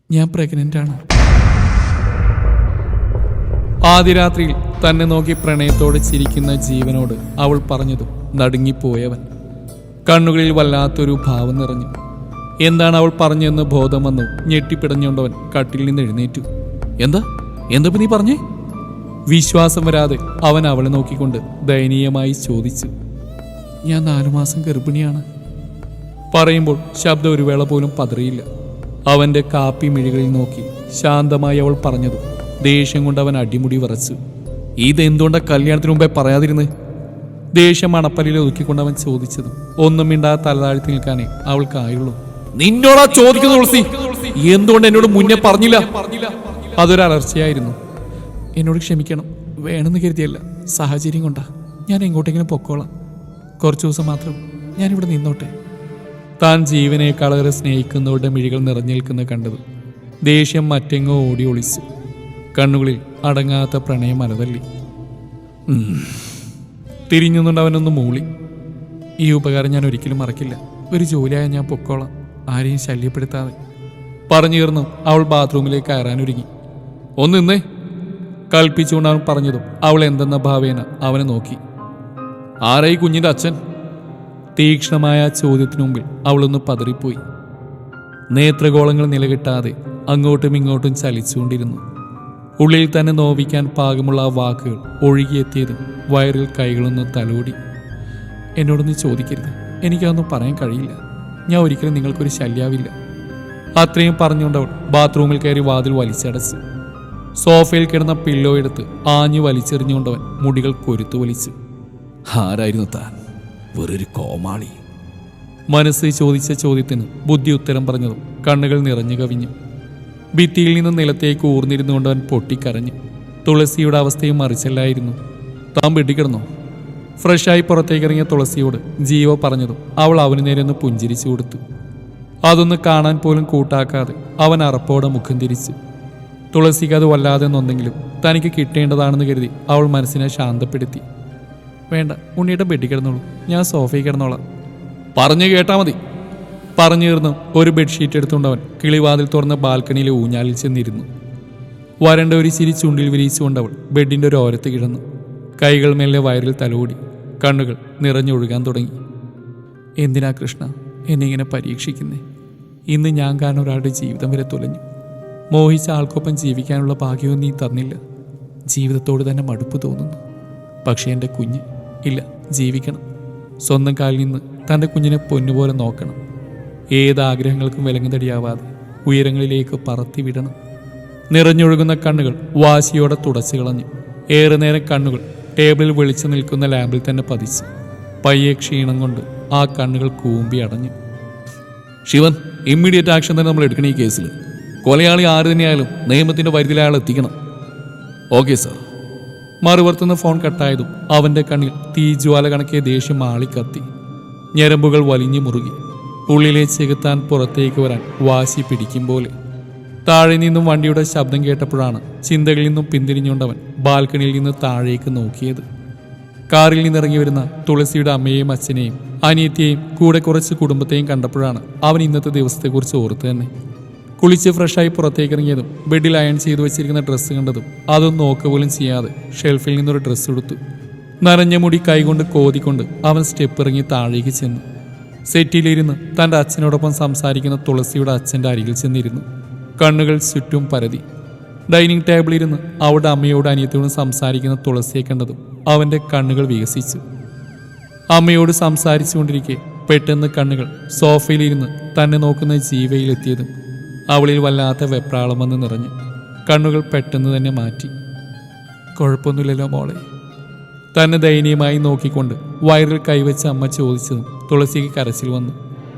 ഞാൻ പ്രഗ്നൻ്റാണ്. ആദ്യ രാത്രിയിൽ തന്നെ നോക്കി പ്രണയത്തോടെ ചിരിക്കുന്ന ജീവനോട് അവൾ പറഞ്ഞതും നടുങ്ങിപ്പോയവൻ. കണ്ണുകളിൽ വല്ലാത്തൊരു ഭാവം നിറഞ്ഞു. എന്താണ് അവൾ പറഞ്ഞതെന്ന് ബോധം വന്നു ഞെട്ടിപ്പിടഞ്ഞുകൊണ്ടവൻ കട്ടിൽ നിന്ന് എഴുന്നേറ്റു. എന്താ നീ പറഞ്ഞേ? വിശ്വാസം വരാതെ അവൻ അവളെ നോക്കിക്കൊണ്ട് ദയനീയമായി ചോദിച്ചു. ഞാൻ 4 മാസം ഗർഭിണിയാണ്. പറയുമ്പോൾ ശബ്ദം ഒരു വേള പോലും പതറിയില്ല. അവന്റെ കാപ്പി മിഴികളിൽ നോക്കി ശാന്തമായി അവൾ പറഞ്ഞതും ദേഷ്യം കൊണ്ട് അവൻ അടിമുടി വിറച്ചു. ഇതെന്തുകൊണ്ടാ കല്യാണത്തിന് മുമ്പേ പറയാതിരുന്ന്? ദേഷ്യം മണപ്പല്ലിൽ ഒതുക്കിക്കൊണ്ട് അവൻ ചോദിച്ചതും ഒന്നും മിണ്ടാതെ തലതാഴ്ത്തി നിൽക്കാനേ അവൾക്കായുള്ളൂ. നിന്നോടാ ചോദിക്കുന്നു തുളസി, എന്തുകൊണ്ട് എന്നോട് മുന്നേ പറഞ്ഞില്ല? അതൊരു അലർച്ചയായിരുന്നു. എന്നോട് ക്ഷമിക്കണം, വേണമെന്ന് കരുതിയല്ല, സാഹചര്യം കൊണ്ടാ. ഞാൻ എങ്ങോട്ടെങ്കിലും പൊക്കോളാം, കുറച്ചു ദിവസം മാത്രം ഞാനിവിടെ നിന്നോട്ടെ. താൻ ജീവനേക്കാളേറെ സ്നേഹിക്കുന്നവരുടെ മിഴികൾ നിറഞ്ഞേൽക്കുന്ന കണ്ടത് ദേഷ്യം മറ്റെങ്ങോ ഓടി ഒളിച്ചു. കണ്ണുകളിൽ അടങ്ങാത്ത പ്രണയം അലതല്ലി. തിരിഞ്ഞുകൊണ്ട് അവനൊന്ന് മൂളി. ഈ ഉപകാരം ഞാൻ ഒരിക്കലും മറക്കില്ല. ഒരു ജോലിയായ ഞാൻ പൊക്കോളാം, ആരെയും ശല്യപ്പെടുത്താതെ. പറഞ്ഞു തീർന്നു അവൾ ബാത്റൂമിലേക്ക് കയറാനൊരുങ്ങി. ഒന്ന് നിന്നേ കൽപ്പിച്ചുകൊണ്ട് അവൻ പറഞ്ഞതും അവൾ എന്തെന്ന ഭാവേന അവനെ നോക്കി. ആരായി കുഞ്ഞിൻ്റെ അച്ഛൻ? തീക്ഷ്ണമായ ചോദ്യത്തിനു മുമ്പിൽ അവളൊന്ന് പതറിപ്പോയി. നേത്രഗോളങ്ങൾ നിലകിട്ടാതെ അങ്ങോട്ടും ഇങ്ങോട്ടും ചലിച്ചുകൊണ്ടിരുന്നു. ഉള്ളിൽ തന്നെ നോവിക്കാൻ പാകമുള്ള ആ വാക്കുകൾ ഒഴുകിയെത്തിയതും വയറിൽ കൈകളൊന്ന് തലോടി. എന്നോടൊന്ന് ചോദിക്കരുത്, എനിക്കതൊന്നും പറയാൻ കഴിയില്ല. ഞാൻ ഒരിക്കലും നിങ്ങൾക്കൊരു ശല്യാവില്ല. അത്രയും പറഞ്ഞുകൊണ്ടവൾ ബാത്റൂമിൽ കയറി വാതിൽ വലിച്ചടച്ച് സോഫയിൽ കിടന്ന പില്ലോ എടുത്ത് ആഞ്ഞു വലിച്ചെറിഞ്ഞുകൊണ്ടവൻ മുടികൾ കൊരുത്തു വലിച്ചു. ആരായിരുന്നു താൻ? വെറൊരു കോമാളി. മനസ്സ് ചോദിച്ച ചോദ്യത്തിന് ബുദ്ധി ഉത്തരം പറഞ്ഞതും കണ്ണുകൾ നിറഞ്ഞു കവിഞ്ഞു. ഭിത്തിയിൽ നിന്ന് നിലത്തേക്ക് ഊർന്നിരുന്നുകൊണ്ട് അവൻ പൊട്ടിക്കരഞ്ഞു. തുളസിയുടെ അവസ്ഥയും മറിച്ചല്ലായിരുന്നു. താൻ വെട്ടിക്കിടന്നോ? ഫ്രഷായി പുറത്തേക്കിറങ്ങിയ തുളസിയോട് ജീവ പറഞ്ഞതും അവൾ അവന് നേരെ ഒന്ന് പുഞ്ചിരിച്ചു കൊടുത്തു. അതൊന്ന് കാണാൻ പോലും കൂട്ടാക്കാതെ അവൻ അറപ്പോടെ മുഖം തിരിച്ചു. തുളസിക്ക് അത് വല്ലാതെ നൊന്നെങ്കിലും തനിക്ക് കിട്ടേണ്ടതാണെന്ന് കരുതി അവൾ മനസ്സിനെ ശാന്തപ്പെടുത്തി. വേണ്ട, ഉണ്ണിയുടെ ബെഡിൽ കിടന്നോളൂ, ഞാൻ സോഫയിൽ കിടന്നോളാം. പറഞ്ഞു കേട്ടാ മതി. പറഞ്ഞു തീർന്നു ഒരു ബെഡ്ഷീറ്റ് എടുത്തുകൊണ്ടവൻ കിളിവാതിൽ തുറന്ന ബാൽക്കണിയിലെ ഊഞ്ഞാലിൽ ചെന്നിരുന്നു. വരണ്ട ഒരു ചിരി ചുണ്ടിൽ വിരിച്ചുകൊണ്ടവൾ ബെഡിൻ്റെ ഒരു ഓരത്ത് കിടന്നു. കൈകൾ മെല്ലെ വയറിൽ തലോടി. കണ്ണുകൾ നിറഞ്ഞൊഴുകാൻ തുടങ്ങി. എന്തിനാ കൃഷ്ണ എന്നിങ്ങനെ പരീക്ഷിക്കുന്നേ? ഇന്ന് ഞാൻ കാരണം ഒരാളുടെ ജീവിതം വരെ തുലഞ്ഞു. മോഹിച്ച ആൾക്കൊപ്പം ജീവിക്കാനുള്ള ഭാഗ്യവും നീ തന്നില്ല. ജീവിതത്തോട് തന്നെ മടുപ്പ് തോന്നുന്നു. പക്ഷേ എൻ്റെ കുഞ്ഞ് ഇല്ല, ജീവിക്കണം. സ്വന്തം കാലിൽ നിന്ന് തൻ്റെ കുഞ്ഞിനെ പൊന്നുപോലെ നോക്കണം. ഏതാഗ്രഹങ്ങൾക്കും വിലങ്ങുതടിയാവാതെ ഉയരങ്ങളിലേക്ക് പറത്തി വിടണം. നിറഞ്ഞൊഴുകുന്ന കണ്ണുകൾ വാശിയോടെ തുടച്ചു കളഞ്ഞു. ഏറെ നേരം കണ്ണുകൾ ടേബിളിൽ വെളിച്ചു നിൽക്കുന്ന ലാമ്പിൽ തന്നെ പതിച്ചു. പയ്യെ ക്ഷീണം കൊണ്ട് ആ കണ്ണുകൾ കൂമ്പി അടഞ്ഞു. ശിവൻ, ഇമ്മീഡിയറ്റ് ആക്ഷൻ തന്നെ നമ്മൾ എടുക്കണം ഈ കേസിൽ. കൊലയാളി ആര് തന്നെയായാലും നിയമത്തിൻ്റെ പരിധിയിൽ അയാൾ എത്തിക്കണം. Okay sir. മറുപുറത്തുനിന്ന് ഫോൺ കട്ടായതും അവൻ്റെ കണ്ണിൽ തീജ്വാല കണക്കെ ദേഷ്യം ആളിക്കത്തി. ഞരമ്പുകൾ വലിഞ്ഞു മുറുകി. ഉള്ളിലെ ചെകുത്താൻ പുറത്തേക്ക് വരാൻ വാശി പിടിക്കും പോലെ. താഴെ നിന്നും വണ്ടിയുടെ ശബ്ദം കേട്ടപ്പോഴാണ് ചിന്തകളിൽ നിന്നും പിന്തിരിഞ്ഞുകൊണ്ടവൻ ബാൽക്കണിയിൽ നിന്ന് താഴേക്ക് നോക്കിയത്. കാറിൽ നിന്നിറങ്ങി വരുന്ന തുളസിയുടെ അമ്മയെയും അച്ഛനെയും അനിയത്തിയെയും കൂടെ കുറച്ച് കുടുംബത്തെയും കണ്ടപ്പോഴാണ് അവൻ ഇന്നത്തെ ദിവസത്തെക്കുറിച്ച് ഓർത്ത് തന്നെ. കുളിച്ച് ഫ്രഷായി പുറത്തേക്ക് ഇറങ്ങിയതും ബെഡിൽ അയൺ ചെയ്തു വെച്ചിരിക്കുന്ന ഡ്രസ്സ് കണ്ടതും അതൊന്നും നോക്കുക പോലും ചെയ്യാതെ ഷെൽഫിൽ നിന്നൊരു ഡ്രസ്സ് എടുത്തു. നനഞ്ഞ മുടി കൈകൊണ്ട് കോതിക്കൊണ്ട് അവൻ സ്റ്റെപ്പ് ഇറങ്ങി താഴേക്ക് ചെന്നു. സെറ്റിലിരുന്ന് തൻ്റെ അച്ഛനോടൊപ്പം സംസാരിക്കുന്ന തുളസിയുടെ അച്ഛൻ്റെ അരികിൽ ചെന്നിരുന്നു. കണ്ണുകൾ ചുറ്റും പരതി. ഡൈനിങ് ടേബിളിരുന്ന് അവളുടെ അമ്മയോട് അനിയത്തിയോടും സംസാരിക്കുന്ന തുളസിയെ കണ്ടതും അവൻ്റെ കണ്ണുകൾ വികസിച്ചു. അമ്മയോട് സംസാരിച്ചുകൊണ്ടിരിക്കെ പെട്ടെന്ന് കണ്ണുകൾ സോഫയിലിരുന്ന് തന്നെ നോക്കുന്ന ജീവയിലെത്തിയതും അവളിൽ വല്ലാത്ത വെപ്രാളം വന്ന് നിറഞ്ഞു. കണ്ണുകൾ പെട്ടെന്ന് തന്നെ മാറ്റി. കുഴപ്പമൊന്നുമില്ലല്ലോ മോളെ? തന്നെ ദയനീയമായി നോക്കിക്കൊണ്ട് വയറിൽ കൈവച്ച അമ്മ ചോദിച്ചതും തുളസിക്ക് കരച്ചിൽ വന്നു.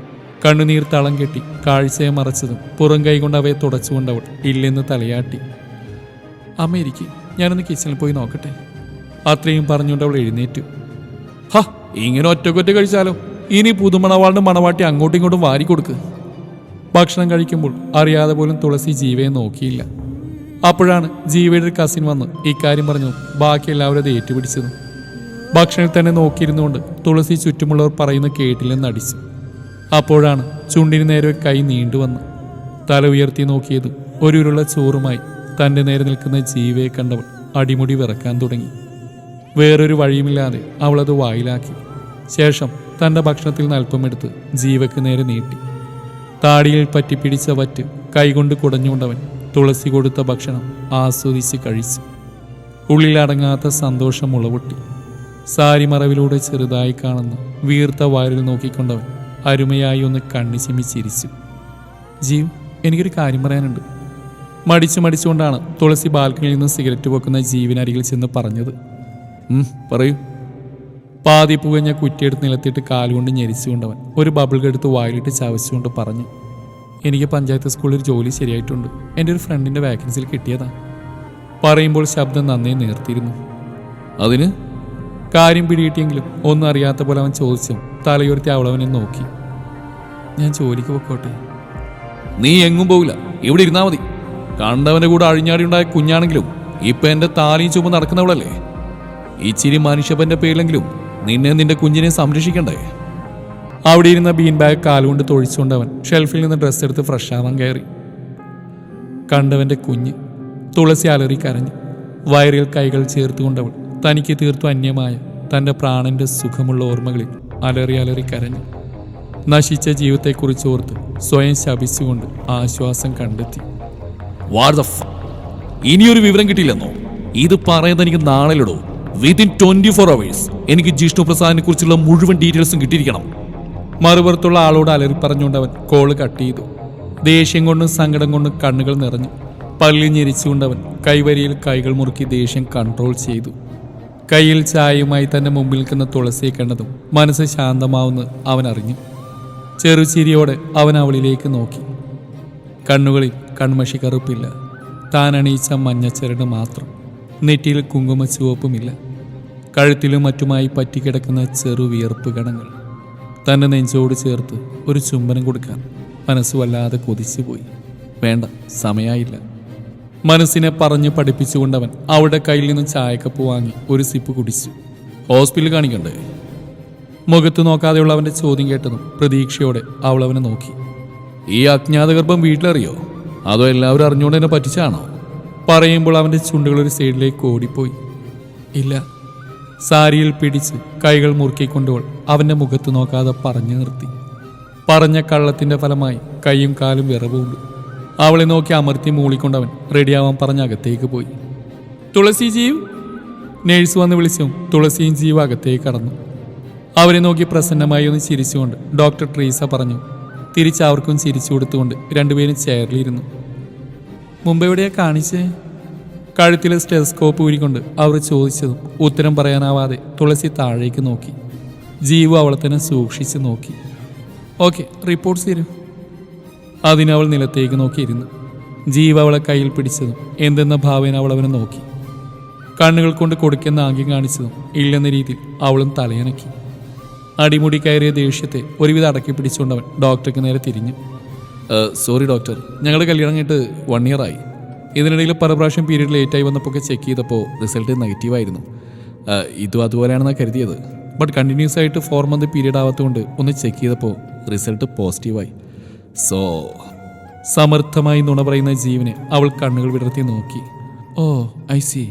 കണ്ണുനീർ തളം കെട്ടി കാഴ്ചയെ മറച്ചതും പുറം കൈകൊണ്ട് അവയെ തുടച്ചുകൊണ്ടവൾ ഇല്ലെന്ന് തലയാട്ടി. അമ്മ ഇരിക്ക്, ഞാനൊന്ന് കിച്ചണിൽ പോയി നോക്കട്ടെ. അത്രയും പറഞ്ഞുകൊണ്ട് അവൾ എഴുന്നേറ്റു. ഹ, ഇങ്ങനെ ഒറ്റക്കൊറ്റ കഴിച്ചാലോ? ഇനി പുതുമണവാളിന് മണവാട്ടി അങ്ങോട്ടും ഇങ്ങോട്ടും വാരിക്കൊടുക്ക്. ഭക്ഷണം കഴിക്കുമ്പോൾ അറിയാതെ പോലും തുളസി ജീവയെ നോക്കിയില്ല. അപ്പോഴാണ് ജീവയുടെ കസിൻ വന്ന് ഇക്കാര്യം പറഞ്ഞു ബാക്കി എല്ലാവരും അത് ഏറ്റുപിടിച്ചതും. ഭക്ഷണത്തിൽ തന്നെ നോക്കിയിരുന്നുകൊണ്ട് തുളസി ചുറ്റുമുള്ളവർ പറയുന്ന കേട്ടില്ലെന്ന് അടിച്ചു. അപ്പോഴാണ് ചുണ്ടിന് നേരെ കൈ നീണ്ടുവന്ന് തല ഉയർത്തി നോക്കിയത് ഒരുരുള്ള ചോറുമായി തൻ്റെ നേരെ നിൽക്കുന്ന ജീവയെ കണ്ടവൾ അടിമുടി വിറക്കാൻ തുടങ്ങി. വേറൊരു വഴിയുമില്ലാതെ അവളത് വായിലാക്കി. ശേഷം തൻ്റെ ഭക്ഷണത്തിൽ നിന്ന് അല്പമെടുത്ത് ജീവയ്ക്ക് നേരെ നീട്ടി. താടിയിൽ പറ്റിപ്പിടിച്ച വറ്റ് കൈകൊണ്ട് കുടഞ്ഞുകൊണ്ടവൻ തുളസി കൊടുത്ത ഭക്ഷണം ആസ്വദിച്ച് കഴിച്ചു. ഉള്ളിലടങ്ങാത്ത സന്തോഷം മുളപൊട്ടി. സാരിമറവിലൂടെ ചെറുതായി കാണുന്ന വീർത്ത വയറിൽ നോക്കിക്കൊണ്ടവൻ അരുമയായി ഒന്ന് കണ്ണിച്ചിമ്മി ചിരിച്ചു. ജീവ്, എനിക്കൊരു കാര്യം പറയാനുണ്ട്. മടിച്ചുകൊണ്ടാണ് തുളസി ബാൽക്കണിയിൽ നിന്ന് സിഗരറ്റ് പൊക്കുന്ന ജീവനരികിൽ ചെന്ന് പറഞ്ഞത്. പറയൂ. പാതി പുകഞ്ഞ കുറ്റിയെടുത്ത് നിലത്തിട്ട് കാലുകൊണ്ട് ഞെരിച്ചുകൊണ്ടവൻ ഒരു ബബിൾ എടുത്ത് വായിലിട്ട് ചവച്ചുകൊണ്ട് പറഞ്ഞു. എനിക്ക് പഞ്ചായത്ത് സ്കൂളിൽ ജോലി ശരിയായിട്ടുണ്ട്. എൻ്റെ ഒരു ഫ്രണ്ടിൻ്റെ വാക്കൻസിയിൽ കിട്ടിയതാ. പറയുമ്പോൾ ശബ്ദം നന്നേ നേർത്തിരുന്നു. അതിന് കാര്യം പിടികിട്ടിയെങ്കിലും ഒന്നും അറിയാത്ത പോലെ അവൻ ചോദിച്ചു. തലയുയർത്തി അവളവനെ നോക്കി. ഞാൻ ജോലിക്ക് പൊക്കോട്ടെ? നീ എങ്ങും പോകില്ല, ഇവിടെ ഇരുന്നാ മതി. കണ്ടവന്റെ കൂടെ അഴിഞ്ഞാടി ഉണ്ടായ കുഞ്ഞാണെങ്കിലും ഇപ്പൊ എന്റെ താലിയും ചുമ നടക്കുന്നവളല്ലേ. ഇച്ചിരി മനുഷ്യപ്പന്റെ പേരിലെങ്കിലും നിന്നെ നിന്റെ കുഞ്ഞിനെ സംരക്ഷിക്കണ്ടേ? അവിടെ ഇരുന്ന ബീൻ ബാഗ് കാലുകൊണ്ട് തൊഴിച്ചുകൊണ്ടവൻ ഷെൽഫിൽ നിന്ന് ഡ്രസ്സ് എടുത്ത് ഫ്രഷ് ആവാൻ കയറി. കണ്ടവന്റെ കുഞ്ഞ്. തുളസി അലറി കരഞ്ഞു. വയറിൽ കൈകൾ ചേർത്തുകൊണ്ടവൾ തനിക്ക് തീർത്തു അന്യമായ തൻ്റെ പ്രാണന്റെ സുഖമുള്ള ഓർമ്മകളിൽ അലറി കരഞ്ഞു. നശിച്ച ജീവിതത്തെക്കുറിച്ച് ഓർത്ത് സ്വയം ശപിച്ചുകൊണ്ട് ആശ്വാസം കണ്ടെത്തി. ഇനിയൊരു വിവരം കിട്ടിയില്ലെന്നോ? ഇത് പറയുന്നത് എനിക്ക് നാളെയിടോ. വിത്തിൻ 24 hours എനിക്ക് ജിഷ്ണു പ്രസാദിനെ കുറിച്ചുള്ള മുഴുവൻ ഡീറ്റെയിൽസും കിട്ടിയിരിക്കണം. മറുപുറത്തുള്ള ആളോട് അലറി പറഞ്ഞുകൊണ്ടവൻ കോള് കട്ട് ചെയ്തു. ദേഷ്യം കൊണ്ടും സങ്കടം കൊണ്ടും കണ്ണുകൾ നിറഞ്ഞു. പല്ലിൽ ഞെരിച്ചുകൊണ്ടവൻ കൈവരിയിൽ കൈകൾ മുറുക്കി ദേഷ്യം കൺട്രോൾ ചെയ്തു. കയ്യിൽ ചായയുമായി തന്റെ മുമ്പിൽ നിൽക്കുന്ന തുളസിയെ കണ്ടതും മനസ്സ് ശാന്തമാവുന്ന അവൻ അറിഞ്ഞു. ചെറുചിരിയോടെ അവൻ അവളിലേക്ക് നോക്കി. കണ്ണുകളിൽ കൺമഷി കറുപ്പില്ല. താൻ അണിയിച്ച മഞ്ഞച്ചരട് മാത്രം. നെറ്റിയിൽ കുങ്കുമ ചുവപ്പുമില്ല. കഴുത്തിലും മറ്റുമായി പറ്റിക്കിടക്കുന്ന ചെറു വിയർപ്പ് കണങ്ങൾ. തൻ്റെ നെഞ്ചോട് ചേർത്ത് ഒരു ചുംബനം കൊടുക്കാൻ മനസ്സ് വല്ലാതെ കൊതിച്ചുപോയി. വേണ്ട, സമയമായില്ല. മനസ്സിനെ പറഞ്ഞു പഠിപ്പിച്ചുകൊണ്ടവൻ അവളുടെ കയ്യിൽ നിന്ന് ചായക്കപ്പ് വാങ്ങി ഒരു സിപ്പ് കുടിച്ചു. ഹോസ്പിറ്റലിൽ കാണിക്കണ്ടേ? മുഖത്ത് നോക്കാതെയുള്ള അവൻ്റെ ചോദ്യം കേട്ടതും പ്രതീക്ഷയോടെ അവൾ അവനെ നോക്കി. ഈ അജ്ഞാതഗർഭം വീട്ടിലറിയോ, അതോ എല്ലാവരും അറിഞ്ഞുകൊണ്ട് എന്നെ പറ്റിച്ചാണോ? പറയുമ്പോൾ അവൻ്റെ ചുണ്ടുകൾ ഒരു സൈഡിലേക്ക് ഓടിപ്പോയി. ഇല്ല. സാരിയിൽ പിടിച്ച് കൈകൾ മുറുക്കിക്കൊണ്ടുവൾ അവൻ്റെ മുഖത്ത് നോക്കാതെ പറഞ്ഞു നിർത്തി. പറഞ്ഞ കള്ളത്തിൻ്റെ ഫലമായി കൈയും കാലും വിറവുണ്ട്. അവളെ നോക്കി അമർത്തി മൂളിക്കൊണ്ടവൻ റെഡിയാവാൻ പറഞ്ഞ് അകത്തേക്ക് പോയി. തുളസി ജീവ്, നേഴ്സ് വന്ന് വിളിച്ചു. തുളസിയും ജീവ് അകത്തേക്ക് കടന്നു. അവരെ നോക്കി പ്രസന്നമായി ഒന്ന് ചിരിച്ചുകൊണ്ട് ഡോക്ടർ ട്രീസ പറഞ്ഞു. തിരിച്ച് അവർക്കും ചിരിച്ചു കൊടുത്തുകൊണ്ട് രണ്ടുപേരും ചെയറിലിരുന്നു. മുമ്പ് എവിടെയാ കാണിച്ചേ? കഴുത്തിലെ സ്റ്റെതസ്കോപ്പ് ഊരിക്കൊണ്ട് അവർ ചോദിച്ചതും ഉത്തരം പറയാനാവാതെ തുളസി താഴേക്ക് നോക്കി. ജീവു അവളെ തന്നെ സൂക്ഷിച്ച് നോക്കി. ഓക്കെ, റിപ്പോർട്ട്സ് തരൂ. അതിനവൾ നിലത്തേക്ക് നോക്കിയിരുന്നു. ജീവ അവളെ കയ്യിൽ പിടിച്ചതും എന്തെന്ന ഭാവേന അവൾ അവനെ നോക്കി. കണ്ണുകൾ കൊണ്ട് കൊടുക്കുന്ന ആംഗ്യം കാണിച്ചതും ഇല്ലെന്ന രീതിയിൽ അവളും തലയനക്കി. അടിമുടി കയറിയ ദേഷ്യത്തെ ഒരുവിധ അടക്കി പിടിച്ചുകൊണ്ടവൻ ഡോക്ടർക്ക് നേരെ തിരിഞ്ഞു. സോറി ഡോക്ടർ, ഞങ്ങളുടെ കല്യാണം കഴിഞ്ഞിട്ട് 1 year ആയി. ഇതിനിടയിൽ പല പ്രാവശ്യം പീരീഡ് ലേറ്റായി വന്നപ്പോൾ ചെക്ക് ചെയ്തപ്പോൾ റിസൾട്ട് നെഗറ്റീവായിരുന്നു. ഇതും അതുപോലെയാണെന്നാണ് കരുതിയത്. ബട്ട് കണ്ടിന്യൂസ് ആയിട്ട് 4 month പീരീഡ് ആവാത്തതുകൊണ്ട് ഒന്ന് ചെക്ക് ചെയ്തപ്പോൾ റിസൾട്ട് പോസിറ്റീവായി. സോ സമർത്ഥമായി നുണ പറയുന്ന ജീവനെ അവൾ കണ്ണുകൾ വിടർത്തി നോക്കി. ഓ, ഐ സി.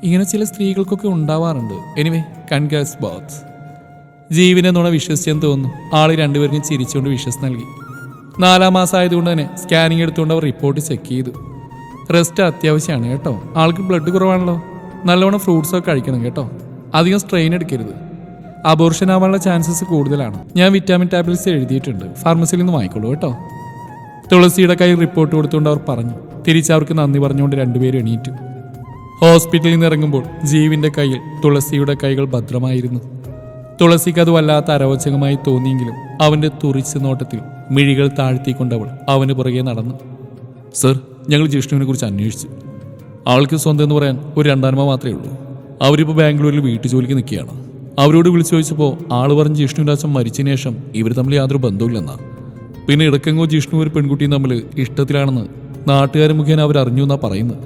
ഇങ്ങനെ ചില സ്ത്രീകൾക്കൊക്കെ ഉണ്ടാവാറുണ്ട്. Anyway, congrats both. ജീവനെ നുണ വിശ്വസിച്ചെന്ന് തോന്നുന്നു. ആൾ രണ്ടുപേർക്കും ചിരിച്ചുകൊണ്ട് വിശ്വസ് നൽകി. 4ാം മാസം ആയതുകൊണ്ട് തന്നെ സ്കാനിങ് എടുത്തുകൊണ്ട് അവർ റിപ്പോർട്ട് ചെക്ക് ചെയ്തു. റെസ്റ്റ് അത്യാവശ്യമാണ് കേട്ടോ. ആൾക്ക് ബ്ലഡ് കുറവാണല്ലോ. നല്ലവണ്ണം ഫ്രൂട്ട്സൊക്കെ കഴിക്കണം കേട്ടോ. അധികം സ്ട്രെയിൻ എടുക്കരുത്. അബോർഷൻ ആവാനുള്ള ചാൻസസ് കൂടുതലാണ്. ഞാൻ വിറ്റാമിൻ ടാബ്ലറ്റ്സ് എഴുതിയിട്ടുണ്ട്, ഫാർമസിയിൽ നിന്ന് വാങ്ങിക്കോളൂ കേട്ടോ. തുളസിയുടെ കയ്യിൽ റിപ്പോർട്ട് കൊടുത്തുകൊണ്ട് അവർ പറഞ്ഞു. തിരിച്ചവർക്ക് നന്ദി പറഞ്ഞുകൊണ്ട് രണ്ടുപേരും എണീറ്റു. ഹോസ്പിറ്റലിൽ നിന്ന് ഇറങ്ങുമ്പോൾ ജീവിന്റെ കയ്യിൽ തുളസിയുടെ കൈകൾ ഭദ്രമായിരുന്നു. തുളസിക്ക് അത് വല്ലാത്ത അരോചകമായി തോന്നിയെങ്കിലും അവന്റെ തുറിച്ച നോട്ടത്തിൽ മിഴികൾ താഴ്ത്തിക്കൊണ്ടവൾ അവന് പുറകെ നടന്നു. സർ, ഞങ്ങൾ ജിഷ്ണുവിനെ കുറിച്ച് അന്വേഷിച്ചു. ആൾക്ക് സ്വന്തം എന്ന് പറയാൻ ഒരു 2 മാത്രമേ ഉള്ളൂ. അവരിപ്പോൾ ബാംഗ്ലൂരിൽ വീട്ടു ജോലിക്ക് നിൽക്കുകയാണ്. അവരോട് വിളിച്ചു ചോദിച്ചപ്പോൾ ആൾ പറഞ്ഞ് ജിഷ്ണുവിൻ്റെ അച്ഛൻ മരിച്ചതിന് ശേഷം ഇവർ തമ്മിൽ യാതൊരു ബന്ധവുമില്ലെന്നാ. പിന്നെ ഇടക്കെങ്ങോ ജിഷ്ണു ഒരു പെൺകുട്ടിയും തമ്മിൽ ഇഷ്ടത്തിലാണെന്ന് നാട്ടുകാർ മുഖേന അവരറിഞ്ഞു എന്നാ പറയുന്നത്.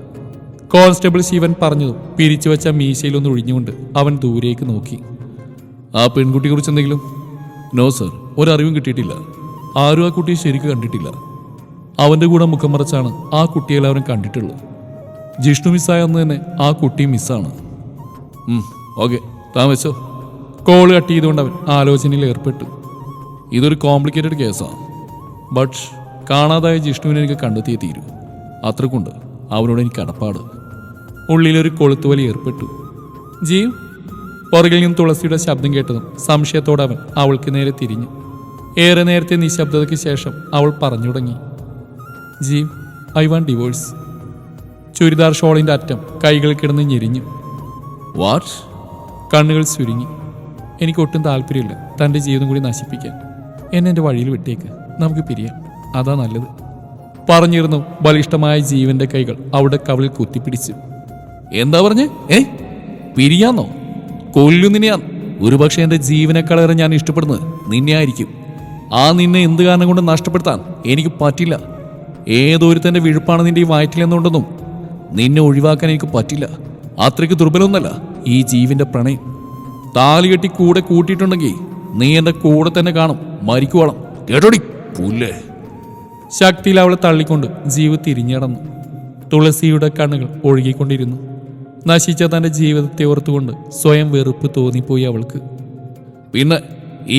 കോൺസ്റ്റബിൾ ശിവൻ പറഞ്ഞതും പിരിച്ചു വെച്ച മീശയിലൊന്ന് ഒഴിഞ്ഞുകൊണ്ട് അവൻ ദൂരേക്ക് നോക്കി. ആ പെൺകുട്ടിയെക്കുറിച്ച് എന്തെങ്കിലും? നോ സർ, ഒരറിവും കിട്ടിയിട്ടില്ല. ആരും ആ കുട്ടിയെ ശരിക്കും കണ്ടിട്ടില്ല. അവൻ്റെ കൂടെ മുഖം മറച്ചാണ് ആ കുട്ടിയെ എല്ലാവരും കണ്ടിട്ടുള്ളത്. ജിഷ്ണു മിസ്സായ അന്ന് തന്നെ ആ കുട്ടി മിസ്സാണ്. ഓക്കെ, താൻ വെച്ചോ. കോൾ കട്ട് ചെയ്തുകൊണ്ട് അവൻ ആലോചനയിൽ ഏർപ്പെട്ടു. ഇതൊരു കോംപ്ലിക്കേറ്റഡ് കേസാണ്. ബട്ട് കാണാതായ ജിഷ്ണുവിനെ എനിക്ക് കണ്ടെത്തിയേ തീരൂ. അത്രക്കുണ്ട് അവനോട് എനിക്ക് കടപ്പാട്. ഉള്ളിലൊരു കൊളുത്തുവലി ഏർപ്പെട്ടു. ജീവ്. പുറകിൽ നിന്ന് തുളസിയുടെ ശബ്ദം കേട്ടതും സംശയത്തോടെ അവൻ അവൾക്ക് നേരെ തിരിഞ്ഞു. ഏറെ നേരത്തെ നിശബ്ദതയ്ക്ക് ശേഷം അവൾ പറഞ്ഞു തുടങ്ങി. ജീവ്, ഐ വാണ്ട് ഡിവോഴ്സ്. ചുരിദാർ ഷോളിൻ്റെ അറ്റം കൈകൾ കിടന്ന് ഞെരിഞ്ഞു. വാട്ട്? കണ്ണുകൾ ചുരുങ്ങി. എനിക്കൊട്ടും താല്പര്യമില്ല തൻ്റെ ജീവിതം കൂടി നശിപ്പിക്കാൻ. എന്നെ എൻ്റെ വഴിയിൽ വിട്ടേക്ക്, നമുക്ക് പിരിയാം, അതാ നല്ലത്. പറഞ്ഞിരുന്നു ബലിഷ്ഠമായ ജീവന്റെ കൈകൾ അവിടെ കവിളിൽ കുത്തിപ്പിടിച്ചു. എന്താ പറഞ്ഞേ? പിരിയാന്നോ? കൊല്ലു നിന്നെയാ. ഒരുപക്ഷെ എൻ്റെ ജീവനേക്കാളേറെ ഞാൻ ഇഷ്ടപ്പെടുന്നത് നിന്നെ ആയിരിക്കും. ആ നിന്നെ എന്ത് കാരണം കൊണ്ട് നഷ്ടപ്പെടുത്താൻ എനിക്ക് പറ്റില്ല. ഏതൊരുത്തൻ്റെ വിഴുപ്പാണ് നിന്റെ ഈ വയറ്റിലെന്നുണ്ടെന്നും നിന്നെ ഒഴിവാക്കാൻ എനിക്ക് പറ്റില്ല. അത്രയ്ക്ക് ദുർബലമൊന്നല്ല ഈ ജീവന്റെ പ്രണയം. താലി കെട്ടി കൂടെ കൂട്ടിയിട്ടുണ്ടെങ്കിൽ നീ എൻ്റെ കൂടെ തന്നെ കാണും, മരിക്കുവോളം. കേട്ടോടി പുല്ലേ. ശക്തിയിൽ അവളെ തള്ളിക്കൊണ്ട് ജീവ് തിരിഞ്ഞടന്നു. തുളസിയുടെ കണ്ണുകൾ ഒഴുകിക്കൊണ്ടിരുന്നു. നശിച്ച തൻ്റെ ജീവിതത്തെ ഓർത്തുകൊണ്ട് സ്വയം വെറുപ്പ് തോന്നിപ്പോയി അവൾക്ക്. പിന്നെ